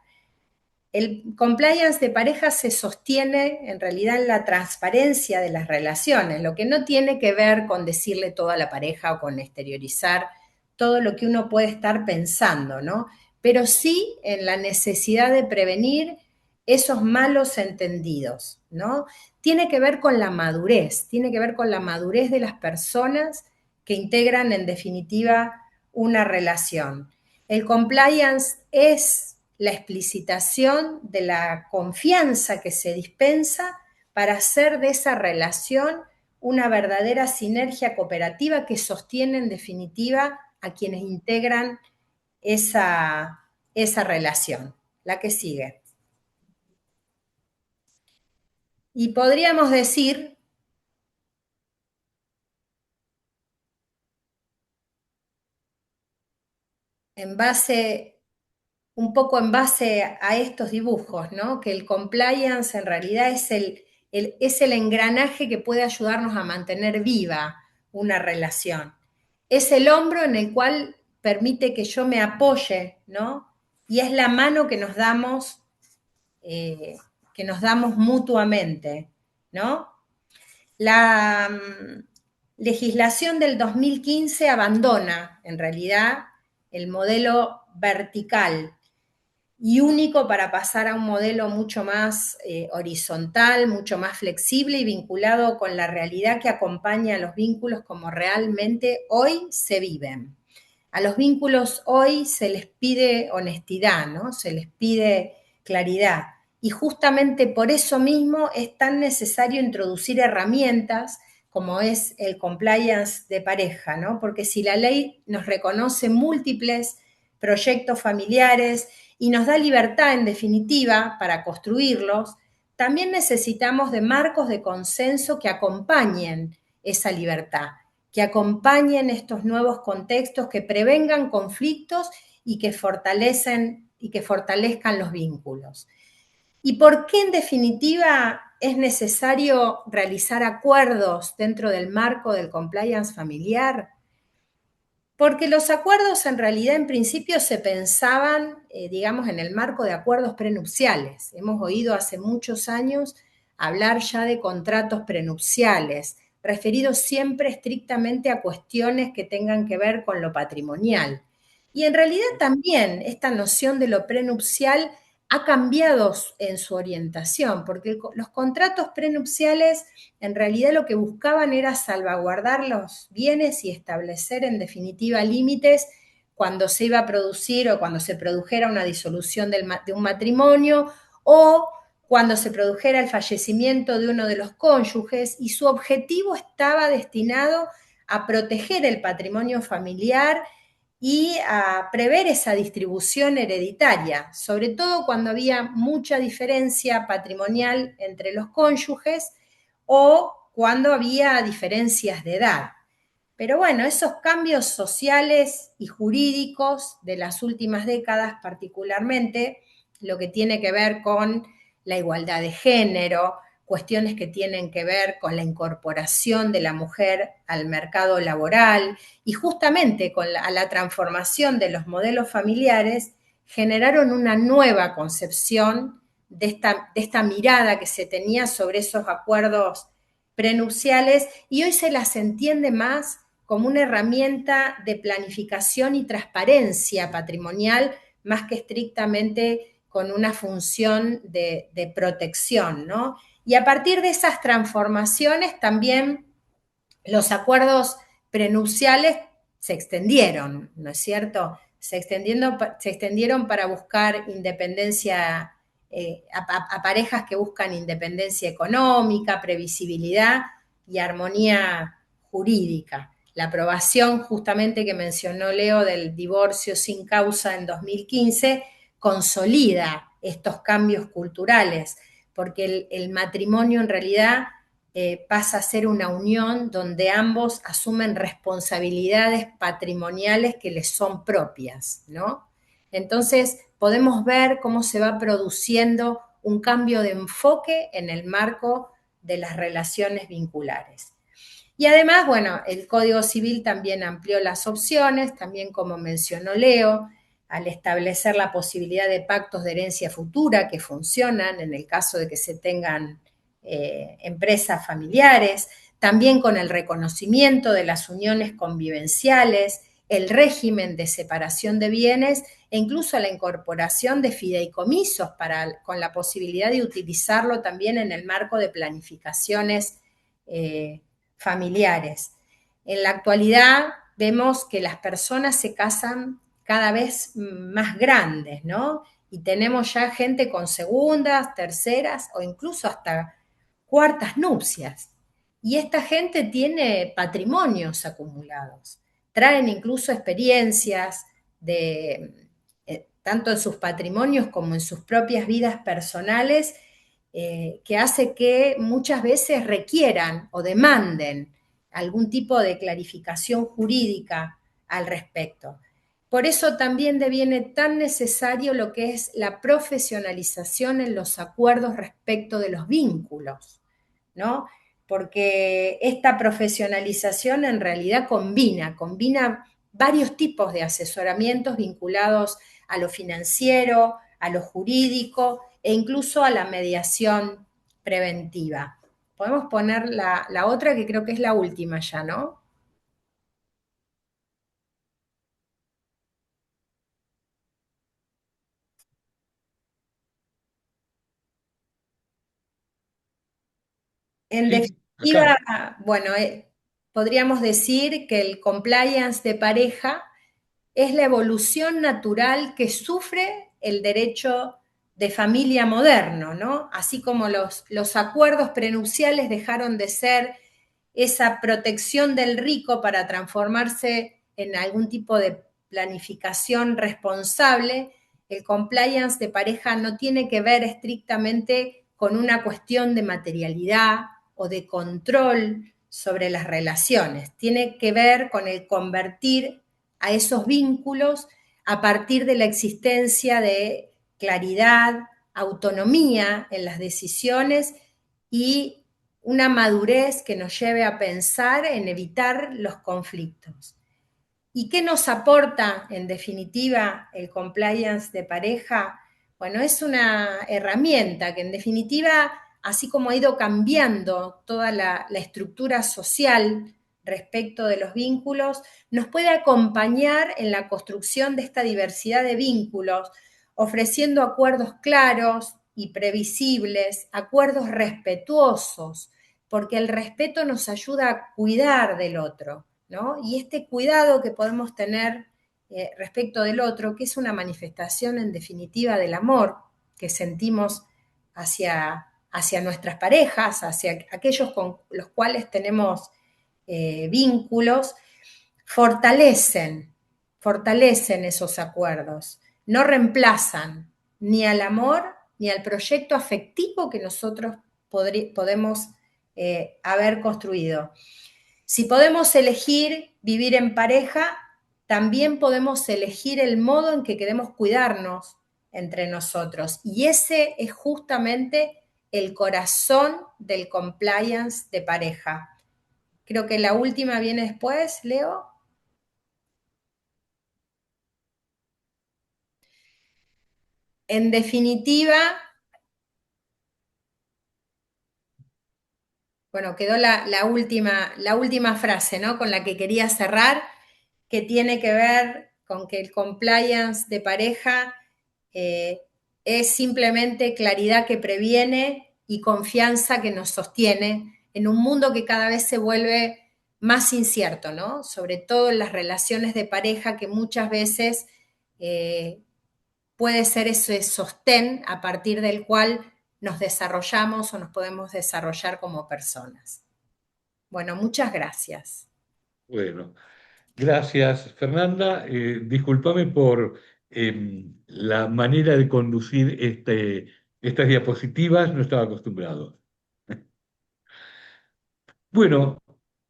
El compliance de pareja se sostiene en realidad en la transparencia de las relaciones, lo que no tiene que ver con decirle todo a la pareja o con exteriorizar todo lo que uno puede estar pensando, ¿no? Pero sí en la necesidad de prevenir esos malos entendidos, ¿no? Tiene que ver con la madurez, tiene que ver con la madurez de las personas que integran en definitiva una relación. El compliance es la explicitación de la confianza que se dispensa para hacer de esa relación una verdadera sinergia cooperativa que sostiene en definitiva a quienes integran esa relación. La que sigue. Y podríamos decir, en base un poco en base a estos dibujos, ¿no? Que el compliance en realidad es el engranaje que puede ayudarnos a mantener viva una relación. Es el hombro en el cual permite que yo me apoye, ¿no? Y es la mano que nos damos mutuamente, ¿no? La legislación del 2015 abandona, en realidad, el modelo vertical y único para pasar a un modelo mucho más horizontal, mucho más flexible y vinculado con la realidad que acompaña a los vínculos como realmente hoy se viven. A los vínculos hoy se les pide honestidad, ¿no? Se les pide claridad. Y justamente por eso mismo es tan necesario introducir herramientas como es el compliance de pareja, ¿no? Porque si la ley nos reconoce múltiples proyectos familiares y nos da libertad, en definitiva, para construirlos, también necesitamos de marcos de consenso que acompañen esa libertad, que acompañen estos nuevos contextos, que prevengan conflictos y que fortalezcan los vínculos. ¿Y por qué, en definitiva, es necesario realizar acuerdos dentro del marco del compliance familiar? Porque los acuerdos en realidad en principio se pensaban, digamos, en el marco de acuerdos prenupciales. Hemos oído hace muchos años hablar ya de contratos prenupciales, referidos siempre estrictamente a cuestiones que tengan que ver con lo patrimonial. Y en realidad también esta noción de lo prenupcial ha cambiado en su orientación, porque los contratos prenupciales en realidad lo que buscaban era salvaguardar los bienes y establecer en definitiva límites cuando se iba a producir o cuando se produjera una disolución de un matrimonio o cuando se produjera el fallecimiento de uno de los cónyuges, y su objetivo estaba destinado a proteger el patrimonio familiar y a prever esa distribución hereditaria, sobre todo cuando había mucha diferencia patrimonial entre los cónyuges o cuando había diferencias de edad. Pero bueno, esos cambios sociales y jurídicos de las últimas décadas, particularmente lo que tiene que ver con la igualdad de género, cuestiones que tienen que ver con la incorporación de la mujer al mercado laboral y justamente con la transformación de los modelos familiares, generaron una nueva concepción de esta mirada que se tenía sobre esos acuerdos prenupciales, y hoy se las entiende más como una herramienta de planificación y transparencia patrimonial, más que estrictamente con una función de protección, ¿no? Y a partir de esas transformaciones también Los acuerdos prenupciales se extendieron, ¿no es cierto? Se extendieron para buscar independencia, a parejas que buscan independencia económica, previsibilidad y armonía jurídica. La aprobación justamente que mencionó Leo del divorcio sin causa en 2015 consolida estos cambios culturales, porque el matrimonio en realidad pasa a ser una unión donde ambos asumen responsabilidades patrimoniales que les son propias, ¿no? Entonces podemos ver cómo se va produciendo un cambio de enfoque en el marco de las relaciones vinculares. Y además, bueno, el Código Civil también amplió las opciones, también como mencionó Leo, al establecer la posibilidad de pactos de herencia futura que funcionan en el caso de que se tengan empresas familiares, también con el reconocimiento de las uniones convivenciales, el régimen de separación de bienes e incluso la incorporación de fideicomisos con la posibilidad de utilizarlo también en el marco de planificaciones familiares. En la actualidad vemos que las personas se casan cada vez más grandes, ¿no? Y tenemos ya gente con segundas, terceras o incluso hasta cuartas nupcias. Y esta gente tiene patrimonios acumulados, traen incluso experiencias de, tanto en sus patrimonios como en sus propias vidas personales, que hace que muchas veces requieran o demanden algún tipo de clarificación jurídica al respecto. Por eso también deviene tan necesario lo que es la profesionalización en los acuerdos respecto de los vínculos, ¿no? Porque esta profesionalización en realidad combina varios tipos de asesoramientos vinculados a lo financiero, a lo jurídico e incluso a la mediación preventiva. Podemos poner la otra que creo que es la última ya, ¿no? En Sí, definitiva, acá. bueno, podríamos decir que el compliance de pareja es la evolución natural que sufre el derecho de familia moderno, ¿no? Así como los acuerdos prenupciales dejaron de ser esa protección del rico para transformarse en algún tipo de planificación responsable, el compliance de pareja no tiene que ver estrictamente con una cuestión de materialidad o de control sobre las relaciones, tiene que ver con el convertir a esos vínculos a partir de la existencia de claridad, autonomía en las decisiones y una madurez que nos lleve a pensar en evitar los conflictos. ¿Y qué nos aporta, en definitiva, el compliance de pareja? Bueno, es una herramienta que, en definitiva, así como ha ido cambiando toda la estructura social respecto de los vínculos, nos puede acompañar en la construcción de esta diversidad de vínculos, ofreciendo acuerdos claros y previsibles, acuerdos respetuosos, porque el respeto nos ayuda a cuidar del otro, ¿no? Y este cuidado que podemos tener respecto del otro, que es una manifestación en definitiva del amor que sentimos hacia nuestras parejas, hacia aquellos con los cuales tenemos vínculos, fortalecen, fortalecen esos acuerdos, no reemplazan ni al amor ni al proyecto afectivo que nosotros podemos haber construido. Si podemos elegir vivir en pareja, también podemos elegir el modo en que queremos cuidarnos entre nosotros. Y ese es justamente el corazón del compliance de pareja. Creo que la última viene después, Leo. En definitiva, bueno, quedó la última frase, ¿no? Con la que quería cerrar, que tiene que ver con que el compliance de pareja eh, es simplemente claridad que previene y confianza que nos sostiene en un mundo que cada vez se vuelve más incierto, ¿no? Sobre todo en las relaciones de pareja que muchas veces eh, puede ser ese sostén a partir del cual nos desarrollamos o nos podemos desarrollar como personas. Bueno, muchas gracias. Bueno, gracias, Fernanda. Discúlpame por la manera de conducir estas diapositivas, no estaba acostumbrado. Bueno,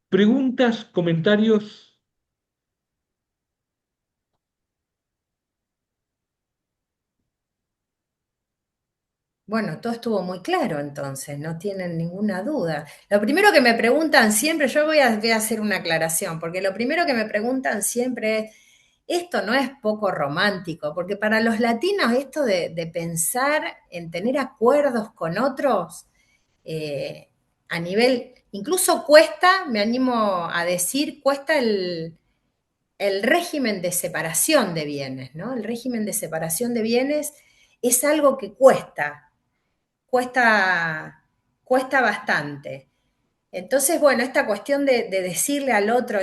preguntas, comentarios. Bueno, todo estuvo muy claro entonces, no tienen ninguna duda. Lo primero que me preguntan siempre, yo voy a hacer una aclaración, porque lo primero que me preguntan siempre es, esto no es poco romántico, porque para los latinos esto de pensar en tener acuerdos con otros a nivel, incluso cuesta, me animo a decir, cuesta el régimen de separación de bienes, ¿no? El régimen de separación de bienes es algo que cuesta, cuesta bastante. Entonces, bueno, esta cuestión de decirle al otro,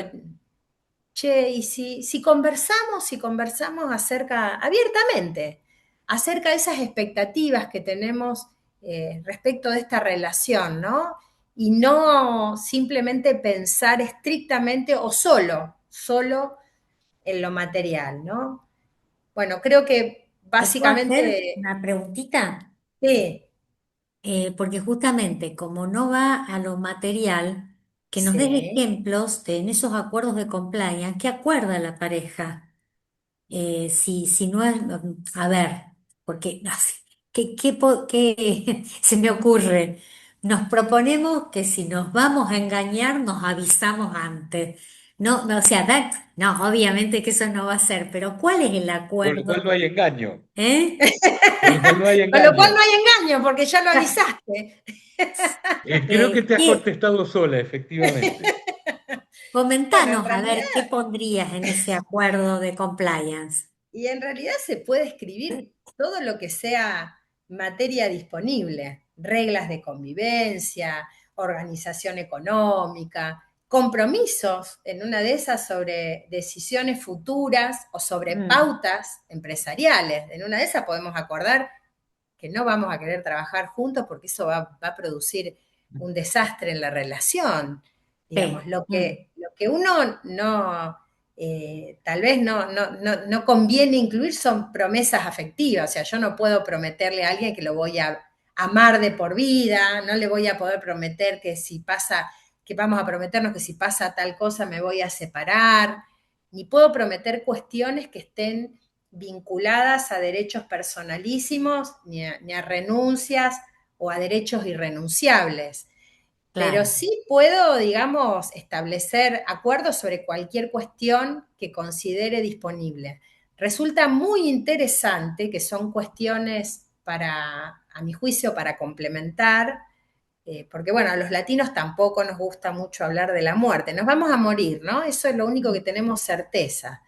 che, y si conversamos acerca, abiertamente, acerca de esas expectativas que tenemos respecto de esta relación, ¿no? Y no simplemente pensar estrictamente o solo en lo material, ¿no? Bueno, creo que ¿Te puedo hacer básicamente, una preguntita? sí, Porque justamente como no va a lo material, que nos des sí. ejemplos de en esos acuerdos de compliance, ¿qué acuerda la pareja? Si no es, a ver, porque no sé, ¿qué se me ocurre? Nos proponemos que si nos vamos a engañar, nos avisamos antes. No, no, o sea, no, obviamente que eso no va a ser, pero ¿cuál es el Con lo cual acuerdo? no hay engaño. ¿Eh? Con lo cual no hay Con lo cual no engaño. hay engaño, porque ya lo avisaste. Creo que te has ¿Qué? contestado sola, efectivamente. Bueno, en Comentanos a realidad, ver qué pondrías en ese acuerdo de compliance. y en realidad se puede escribir todo lo que sea materia disponible, reglas de convivencia, organización económica, compromisos en una de esas sobre decisiones futuras o sobre Mm, pautas empresariales. En una de esas podemos acordar que no vamos a querer trabajar juntos porque eso va a producir un desastre en la relación. Digamos, sí, lo que uno no, tal vez no conviene incluir son promesas afectivas. O sea, yo no puedo prometerle a alguien que lo voy a amar de por vida, no le voy a poder prometer que si pasa, que vamos a prometernos que si pasa tal cosa me voy a separar, ni puedo prometer cuestiones que estén vinculadas a derechos personalísimos, ni a renuncias o a derechos irrenunciables. Pero claro. sí puedo, digamos, establecer acuerdos sobre cualquier cuestión que considere disponible. Resulta muy interesante que son cuestiones para, a mi juicio, para complementar, porque bueno, a los latinos tampoco nos gusta mucho hablar de la muerte. Nos vamos a morir, ¿no? Eso es lo único que tenemos certeza,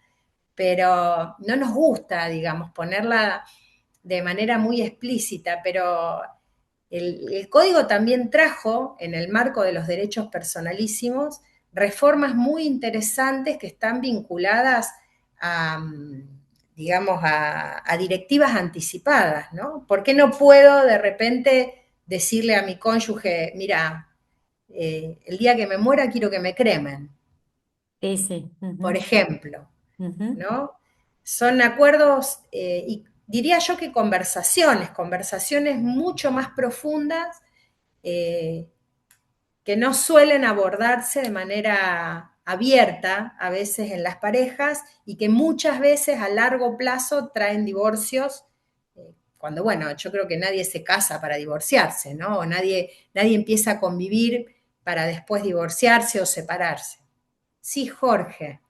pero no nos gusta, digamos, ponerla de manera muy explícita, pero el código también trajo, en el marco de los derechos personalísimos, reformas muy interesantes que están vinculadas a, digamos, a directivas anticipadas, ¿no? ¿Por qué no puedo de repente decirle a mi cónyuge, mira, el día que me muera quiero que me cremen, Sí, sí. por Ujú, ejemplo? ujú. ¿No? Son acuerdos y diría yo que conversaciones mucho más profundas eh, que no suelen abordarse de manera abierta a veces en las parejas y que muchas veces a largo plazo traen divorcios, cuando bueno, yo creo que nadie se casa para divorciarse, ¿no? O nadie empieza a convivir para después divorciarse o separarse. Sí, Jorge,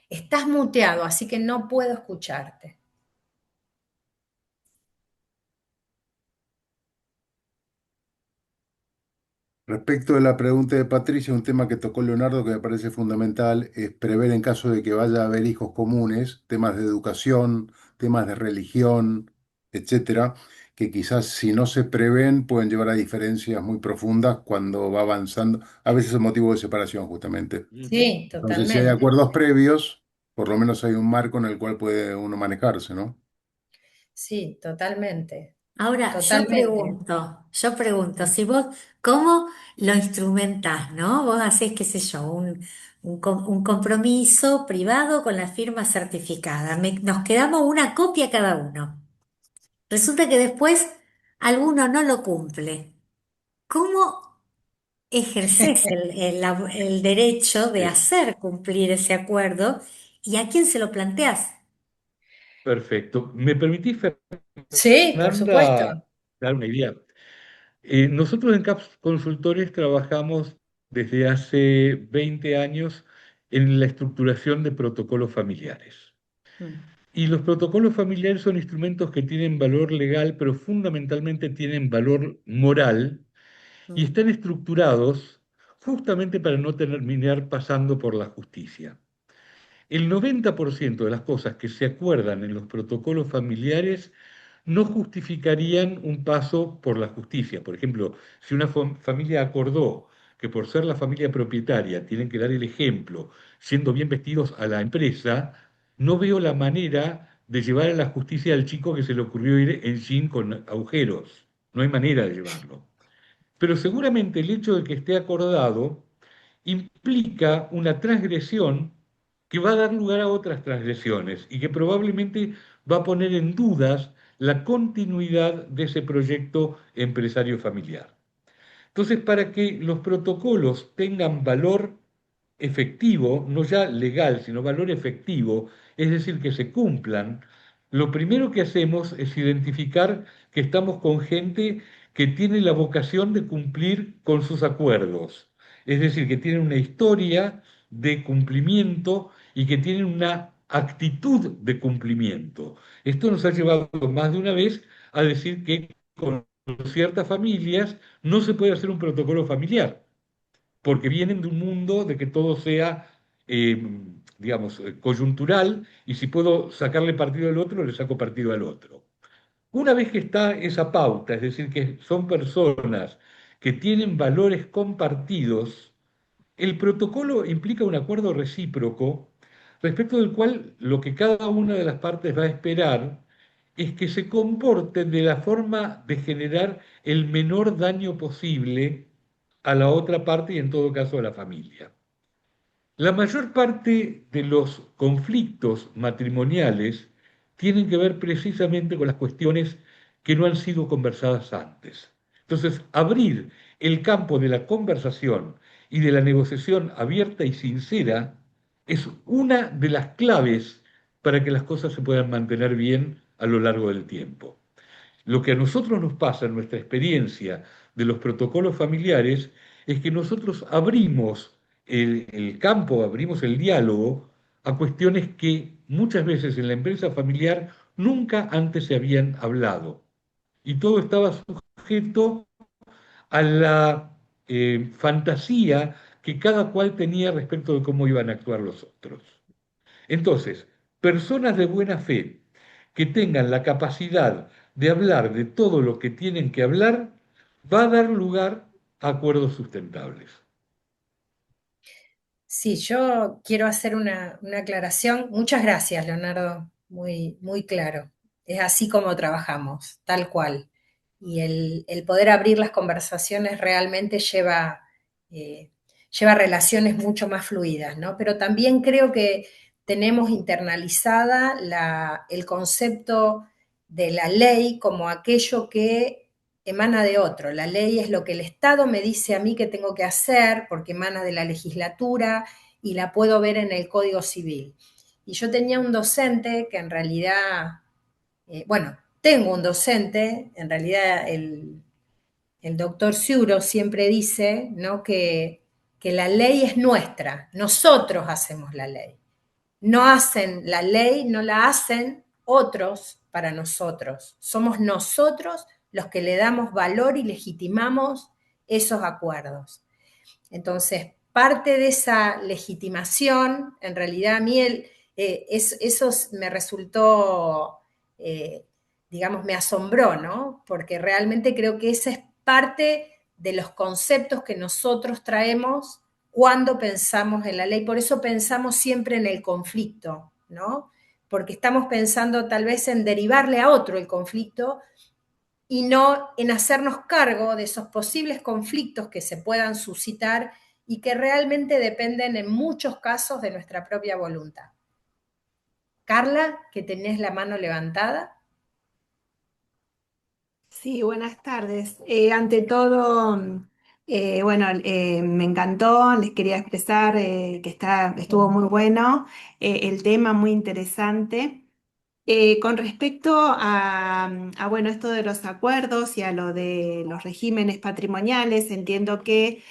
estás muteado, así que no puedo escucharte. Respecto de la pregunta de Patricia, un tema que tocó Leonardo que me parece fundamental es prever en caso de que vaya a haber hijos comunes, temas de educación, temas de religión, etcétera, que quizás si no se prevén pueden llevar a diferencias muy profundas cuando va avanzando, a veces es motivo de separación justamente. Ujú. Sí, Entonces, si hay totalmente. acuerdos previos, por lo menos hay un marco en el cual puede uno manejarse, ¿no? Sí, totalmente. Ahora, Totalmente. yo pregunto, si vos, ¿cómo lo instrumentás, no? Vos hacés, qué sé yo, un compromiso privado con la firma certificada. Nos quedamos una copia cada uno. Resulta que después alguno no lo cumple. ¿Cómo ejercés el derecho de Sí, hacer cumplir ese acuerdo y a quién se lo planteás? perfecto. ¿Me permitís, Sí, por supuesto. Fernanda, dar una idea? Nosotros en CAPS Consultores trabajamos desde hace 20 años en la estructuración de protocolos familiares. Mm, Y los protocolos familiares son instrumentos que tienen valor legal, pero fundamentalmente tienen valor moral y mm, están estructurados justamente para no terminar pasando por la justicia. El 90% de las cosas que se acuerdan en los protocolos familiares no justificarían un paso por la justicia. Por ejemplo, si una familia acordó que por ser la familia propietaria tienen que dar el ejemplo, siendo bien vestidos a la empresa, no veo la manera de llevar a la justicia al chico que se le ocurrió ir en jean con agujeros. No hay manera de llevarlo. Pero seguramente el hecho de que esté acordado implica una transgresión que va a dar lugar a otras transgresiones y que probablemente va a poner en dudas la continuidad de ese proyecto empresario familiar. Entonces, para que los protocolos tengan valor efectivo, no ya legal, sino valor efectivo, es decir, que se cumplan, lo primero que hacemos es identificar que estamos con gente que tiene la vocación de cumplir con sus acuerdos, es decir, que tienen una historia de cumplimiento y que tienen una actitud de cumplimiento. Esto nos ha llevado más de una vez a decir que con ciertas familias no se puede hacer un protocolo familiar porque vienen de un mundo de que todo sea, eh, digamos, coyuntural, y si puedo sacarle partido al otro, le saco partido al otro. Una vez que está esa pauta, es decir, que son personas que tienen valores compartidos, el protocolo implica un acuerdo recíproco respecto del cual lo que cada una de las partes va a esperar es que se comporten de la forma de generar el menor daño posible a la otra parte y en todo caso a la familia. La mayor parte de los conflictos matrimoniales tienen que ver precisamente con las cuestiones que no han sido conversadas antes. Entonces, abrir el campo de la conversación y de la negociación abierta y sincera es una de las claves para que las cosas se puedan mantener bien a lo largo del tiempo. Lo que a nosotros nos pasa en nuestra experiencia de los protocolos familiares es que nosotros abrimos el campo, abrimos el diálogo a cuestiones que muchas veces en la empresa familiar nunca antes se habían hablado. Y todo estaba sujeto a la fantasía que cada cual tenía respecto de cómo iban a actuar los otros. Entonces, personas de buena fe que tengan la capacidad de hablar de todo lo que tienen que hablar, va a dar lugar a acuerdos sustentables. Sí, yo quiero hacer una aclaración. Muchas gracias, Leonardo. Muy, muy claro. Es así como trabajamos, tal cual. Y el poder abrir las conversaciones realmente eh, lleva relaciones mucho más fluidas, ¿no? Pero también creo que tenemos internalizada el concepto de la ley como aquello que emana de otro. La ley es lo que el Estado me dice a mí que tengo que hacer porque emana de la legislatura y la puedo ver en el Código Civil. Y yo tenía un docente que en realidad, bueno, tengo un docente, en realidad el doctor Ciuro siempre dice, ¿no? Que la ley es nuestra, nosotros hacemos la ley. No hacen la ley, no la hacen otros para nosotros. Somos nosotros los que le damos valor y legitimamos esos acuerdos. Entonces, parte de esa legitimación, en realidad a mí eso me resultó eh, digamos, me asombró, ¿no? Porque realmente creo que esa es parte de los conceptos que nosotros traemos cuando pensamos en la ley. Por eso pensamos siempre en el conflicto, ¿no? Porque estamos pensando tal vez en derivarle a otro el conflicto y no en hacernos cargo de esos posibles conflictos que se puedan suscitar y que realmente dependen en muchos casos de nuestra propia voluntad. Carla, que tenés la mano levantada. Sí, buenas tardes. Ante todo, bueno, me encantó, les quería expresar que estuvo muy bueno, el tema muy interesante. Con respecto bueno, esto de los acuerdos y a lo de los regímenes patrimoniales, entiendo que,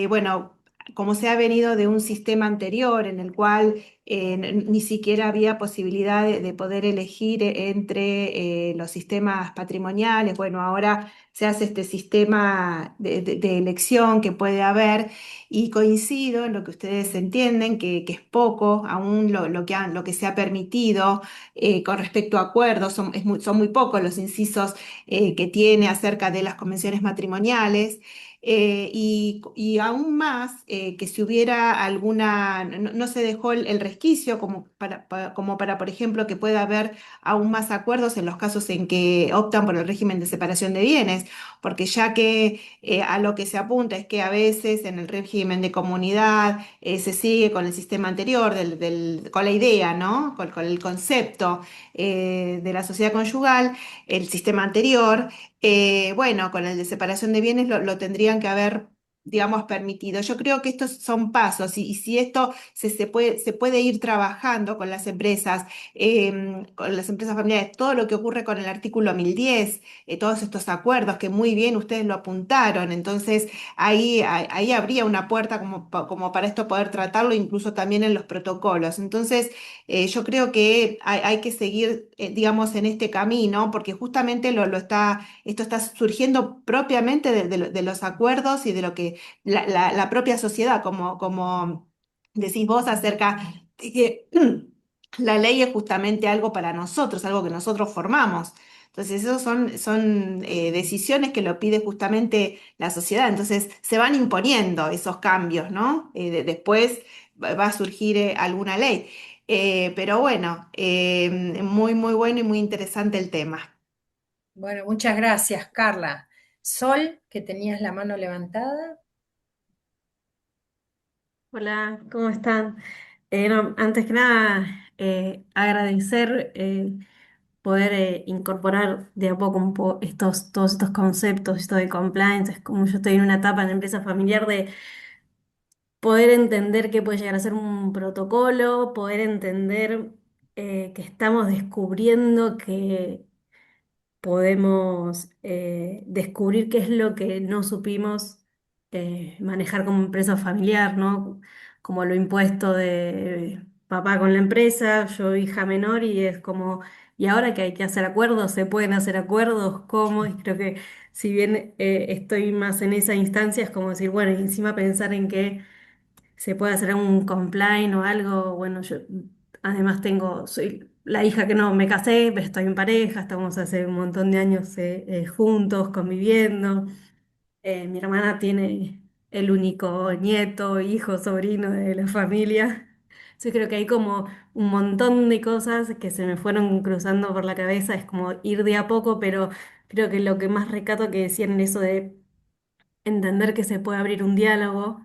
bueno, como se ha venido de un sistema anterior en el cual ni siquiera había posibilidad de poder elegir entre los sistemas patrimoniales, bueno, ahora se hace este sistema de elección que puede haber y coincido en lo que ustedes entienden, que es poco aún lo que se ha permitido con respecto a acuerdos, son muy pocos los incisos que tiene acerca de las convenciones matrimoniales. Y aún más que si hubiera alguna, no se dejó el resquicio como para, por ejemplo, que pueda haber aún más acuerdos en los casos en que optan por el régimen de separación de bienes, porque ya que a lo que se apunta es que a veces en el régimen de comunidad se sigue con el sistema anterior, con la idea, ¿no? Con el concepto de la sociedad conyugal, el sistema anterior, bueno, con el de separación de bienes lo tendrían que haber, digamos, permitido. Yo creo que estos son pasos y si esto se puede ir trabajando con las empresas familiares, todo lo que ocurre con el artículo 1010, todos estos acuerdos que muy bien ustedes lo apuntaron, entonces ahí habría una puerta como para esto poder tratarlo, incluso también en los protocolos. Entonces, yo creo que hay que seguir, digamos, en este camino, porque justamente esto está surgiendo propiamente de los acuerdos y de lo que la propia sociedad, como decís vos, acerca de que la ley es justamente algo para nosotros, algo que nosotros formamos. Entonces, esos son decisiones que lo pide justamente la sociedad. Entonces, se van imponiendo esos cambios, ¿no? Después va a surgir alguna ley. Pero bueno, muy, muy bueno y muy interesante el tema. Bueno, muchas gracias, Carla. Sol, que tenías la mano levantada. Hola, ¿cómo están? No, antes que nada, agradecer poder incorporar de a poco todos estos conceptos, esto de compliance, es como yo estoy en una etapa en la empresa familiar de poder entender qué puede llegar a ser un protocolo, poder entender que estamos descubriendo que podemos descubrir qué es lo que no supimos manejar como empresa familiar, ¿no? Como lo impuesto de papá con la empresa, yo hija menor y es como, ¿y ahora que hay que hacer acuerdos? ¿Se pueden hacer acuerdos? ¿Cómo? Y creo que si bien estoy más en esa instancia, es como decir, bueno, y encima pensar en que se puede hacer un complaint o algo. Bueno, yo además soy la hija que no me casé, pero estoy en pareja, estamos hace un montón de años juntos, conviviendo. Mi hermana tiene el único nieto, hijo, sobrino de la familia. Yo creo que hay como un montón de cosas que se me fueron cruzando por la cabeza, es como ir de a poco, pero creo que lo que más recato que decían en eso de entender que se puede abrir un diálogo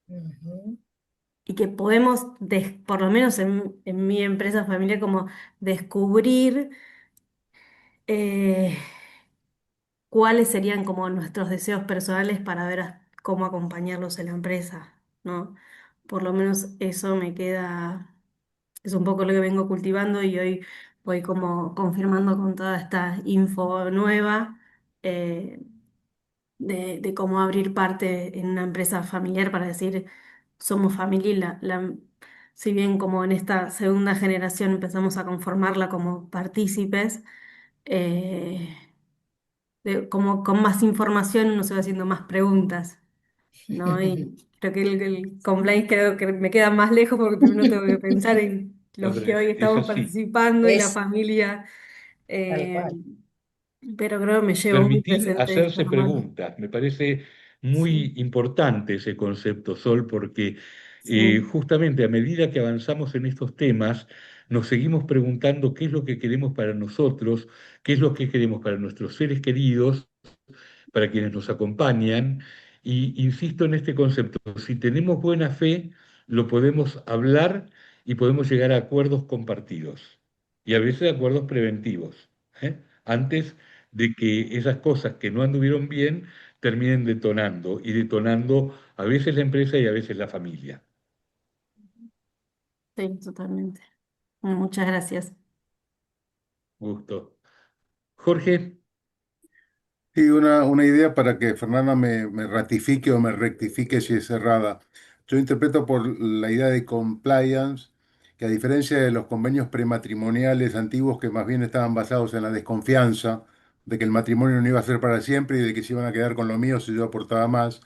Ujú. y que podemos, por lo menos en mi empresa familiar, como descubrir eh, cuáles serían como nuestros deseos personales para ver cómo acompañarlos en la empresa, ¿no? Por lo menos eso me queda, es un poco lo que vengo cultivando y hoy voy como confirmando con toda esta info nueva. eh, de cómo abrir parte en una empresa familiar para decir somos familia y si bien como en esta segunda generación empezamos a conformarla como partícipes, eh, como con más información uno se va haciendo más preguntas, ¿no? Y creo que el compliance creo que me queda más lejos porque primero tengo que pensar en los que hoy Es estamos así. participando y la Es familia. tal eh, cual. pero creo que me llevo muy Permitir presente esto, hacerse Armando. preguntas. Me parece muy Sí, importante ese concepto, Sol, porque sí, justamente a medida que avanzamos en estos temas, nos seguimos preguntando qué es lo que queremos para nosotros, qué es lo que queremos para nuestros seres queridos, para quienes nos acompañan. Y insisto en este concepto, si tenemos buena fe, lo podemos hablar y podemos llegar a acuerdos compartidos y a veces acuerdos preventivos, antes de que esas cosas que no anduvieron bien terminen detonando y detonando a veces la empresa y a veces la familia. sí, totalmente. Muchas gracias. Gusto. Jorge, Sí, una idea para que Fernanda me ratifique o me rectifique si es errada. Yo interpreto por la idea de compliance que a diferencia de los convenios prematrimoniales antiguos que más bien estaban basados en la desconfianza de que el matrimonio no iba a ser para siempre y de que se iban a quedar con lo mío si yo aportaba más,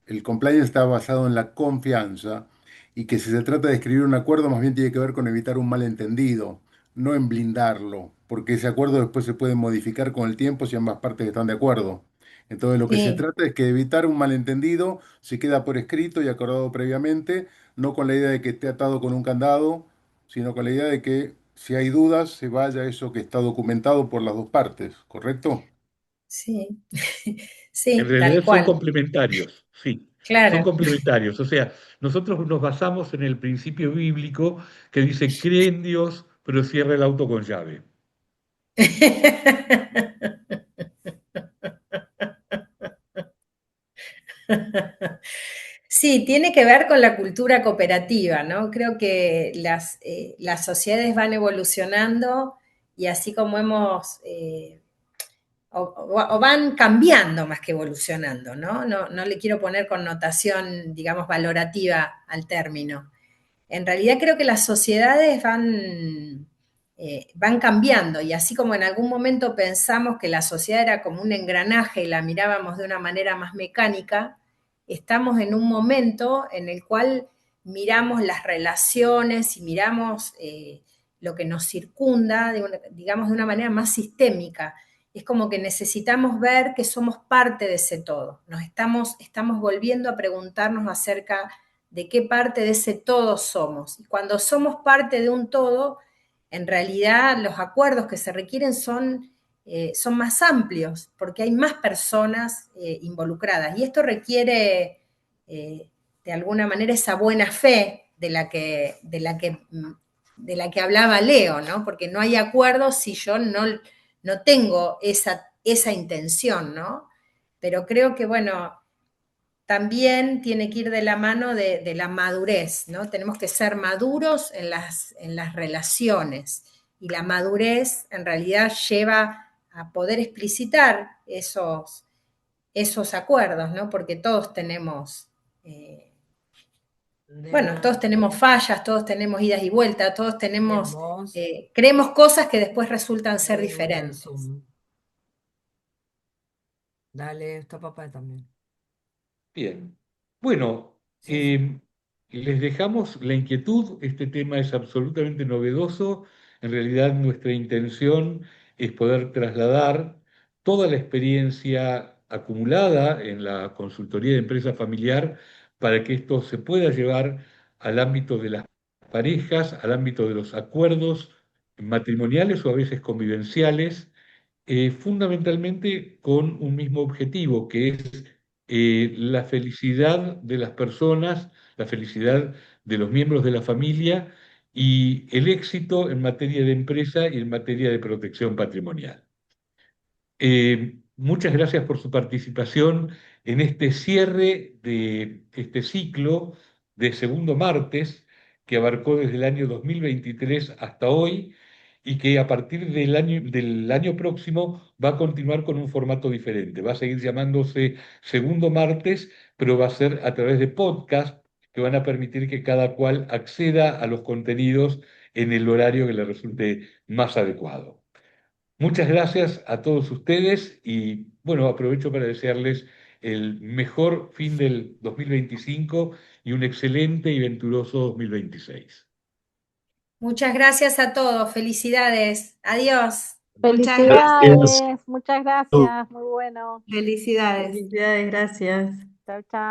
el compliance está basado en la confianza y que si se trata de escribir un acuerdo, más bien tiene que ver con evitar un malentendido, no en blindarlo, porque ese acuerdo después se puede modificar con el tiempo si ambas partes están de acuerdo. Entonces, lo que se Sí, trata es que evitar un malentendido se queda por escrito y acordado previamente, no con la idea de que esté atado con un candado, sino con la idea de que si hay dudas, se vaya eso que está documentado por las dos partes, ¿correcto? sí, en sí, tal realidad son cual, complementarios, sí, son claro. complementarios. O sea, nosotros nos basamos en el principio bíblico que dice, cree en Dios, pero cierra el auto con llave. Sí, tiene que ver con la cultura cooperativa, ¿no? Creo que las sociedades van evolucionando y así como o van cambiando más que evolucionando, ¿no? No le quiero poner connotación, digamos, valorativa al término. En realidad creo que las sociedades van cambiando y así como en algún momento pensamos que la sociedad era como un engranaje y la mirábamos de una manera más mecánica, estamos en un momento en el cual miramos las relaciones y miramos lo que nos circunda, digamos, de una manera más sistémica. Es como que necesitamos ver que somos parte de ese todo. Estamos volviendo a preguntarnos acerca de qué parte de ese todo somos. Y cuando somos parte de un todo, en realidad los acuerdos que se requieren son más amplios, porque hay más personas involucradas. Y esto requiere, de alguna manera, esa buena fe de la que hablaba Leo, ¿no? Porque no hay acuerdos si yo no tengo esa intención, ¿no? Pero creo que, bueno, también tiene que ir de la mano de la madurez, ¿no? Tenemos que ser maduros en las relaciones y la madurez en realidad lleva a poder explicitar esos acuerdos, ¿no? Porque eh, bueno, todos Nena, tenemos fallas, todos tenemos idas y vueltas, todos tenemos, vemos creemos cosas que después resultan ser reunirme en diferentes. Zoom. Dale, está papá también. Bien. Bueno, les dejamos la inquietud. Este tema es absolutamente novedoso. En realidad, nuestra intención es poder trasladar toda la experiencia acumulada en la consultoría de empresa familiar para que esto se pueda llevar al ámbito de las parejas, al ámbito de los acuerdos matrimoniales o a veces convivenciales, fundamentalmente con un mismo objetivo, que es la felicidad de las personas, la felicidad de los miembros de la familia y el éxito en materia de empresa y en materia de protección patrimonial. Muchas gracias por su participación en este cierre de este ciclo de segundo martes que abarcó desde el año 2023 hasta hoy y que a partir del año próximo va a continuar con un formato diferente. Va a seguir llamándose segundo martes, pero va a ser a través de podcast que van a permitir que cada cual acceda a los contenidos en el horario que le resulte más adecuado. Muchas gracias a todos ustedes y bueno, aprovecho para desearles el mejor fin del 2025 y un excelente y venturoso 2026. Muchas gracias a todos, felicidades, adiós. Muchas gracias. Felicidades, muchas gracias, muy bueno. Felicidades. Felicidades, gracias. Chao, chao.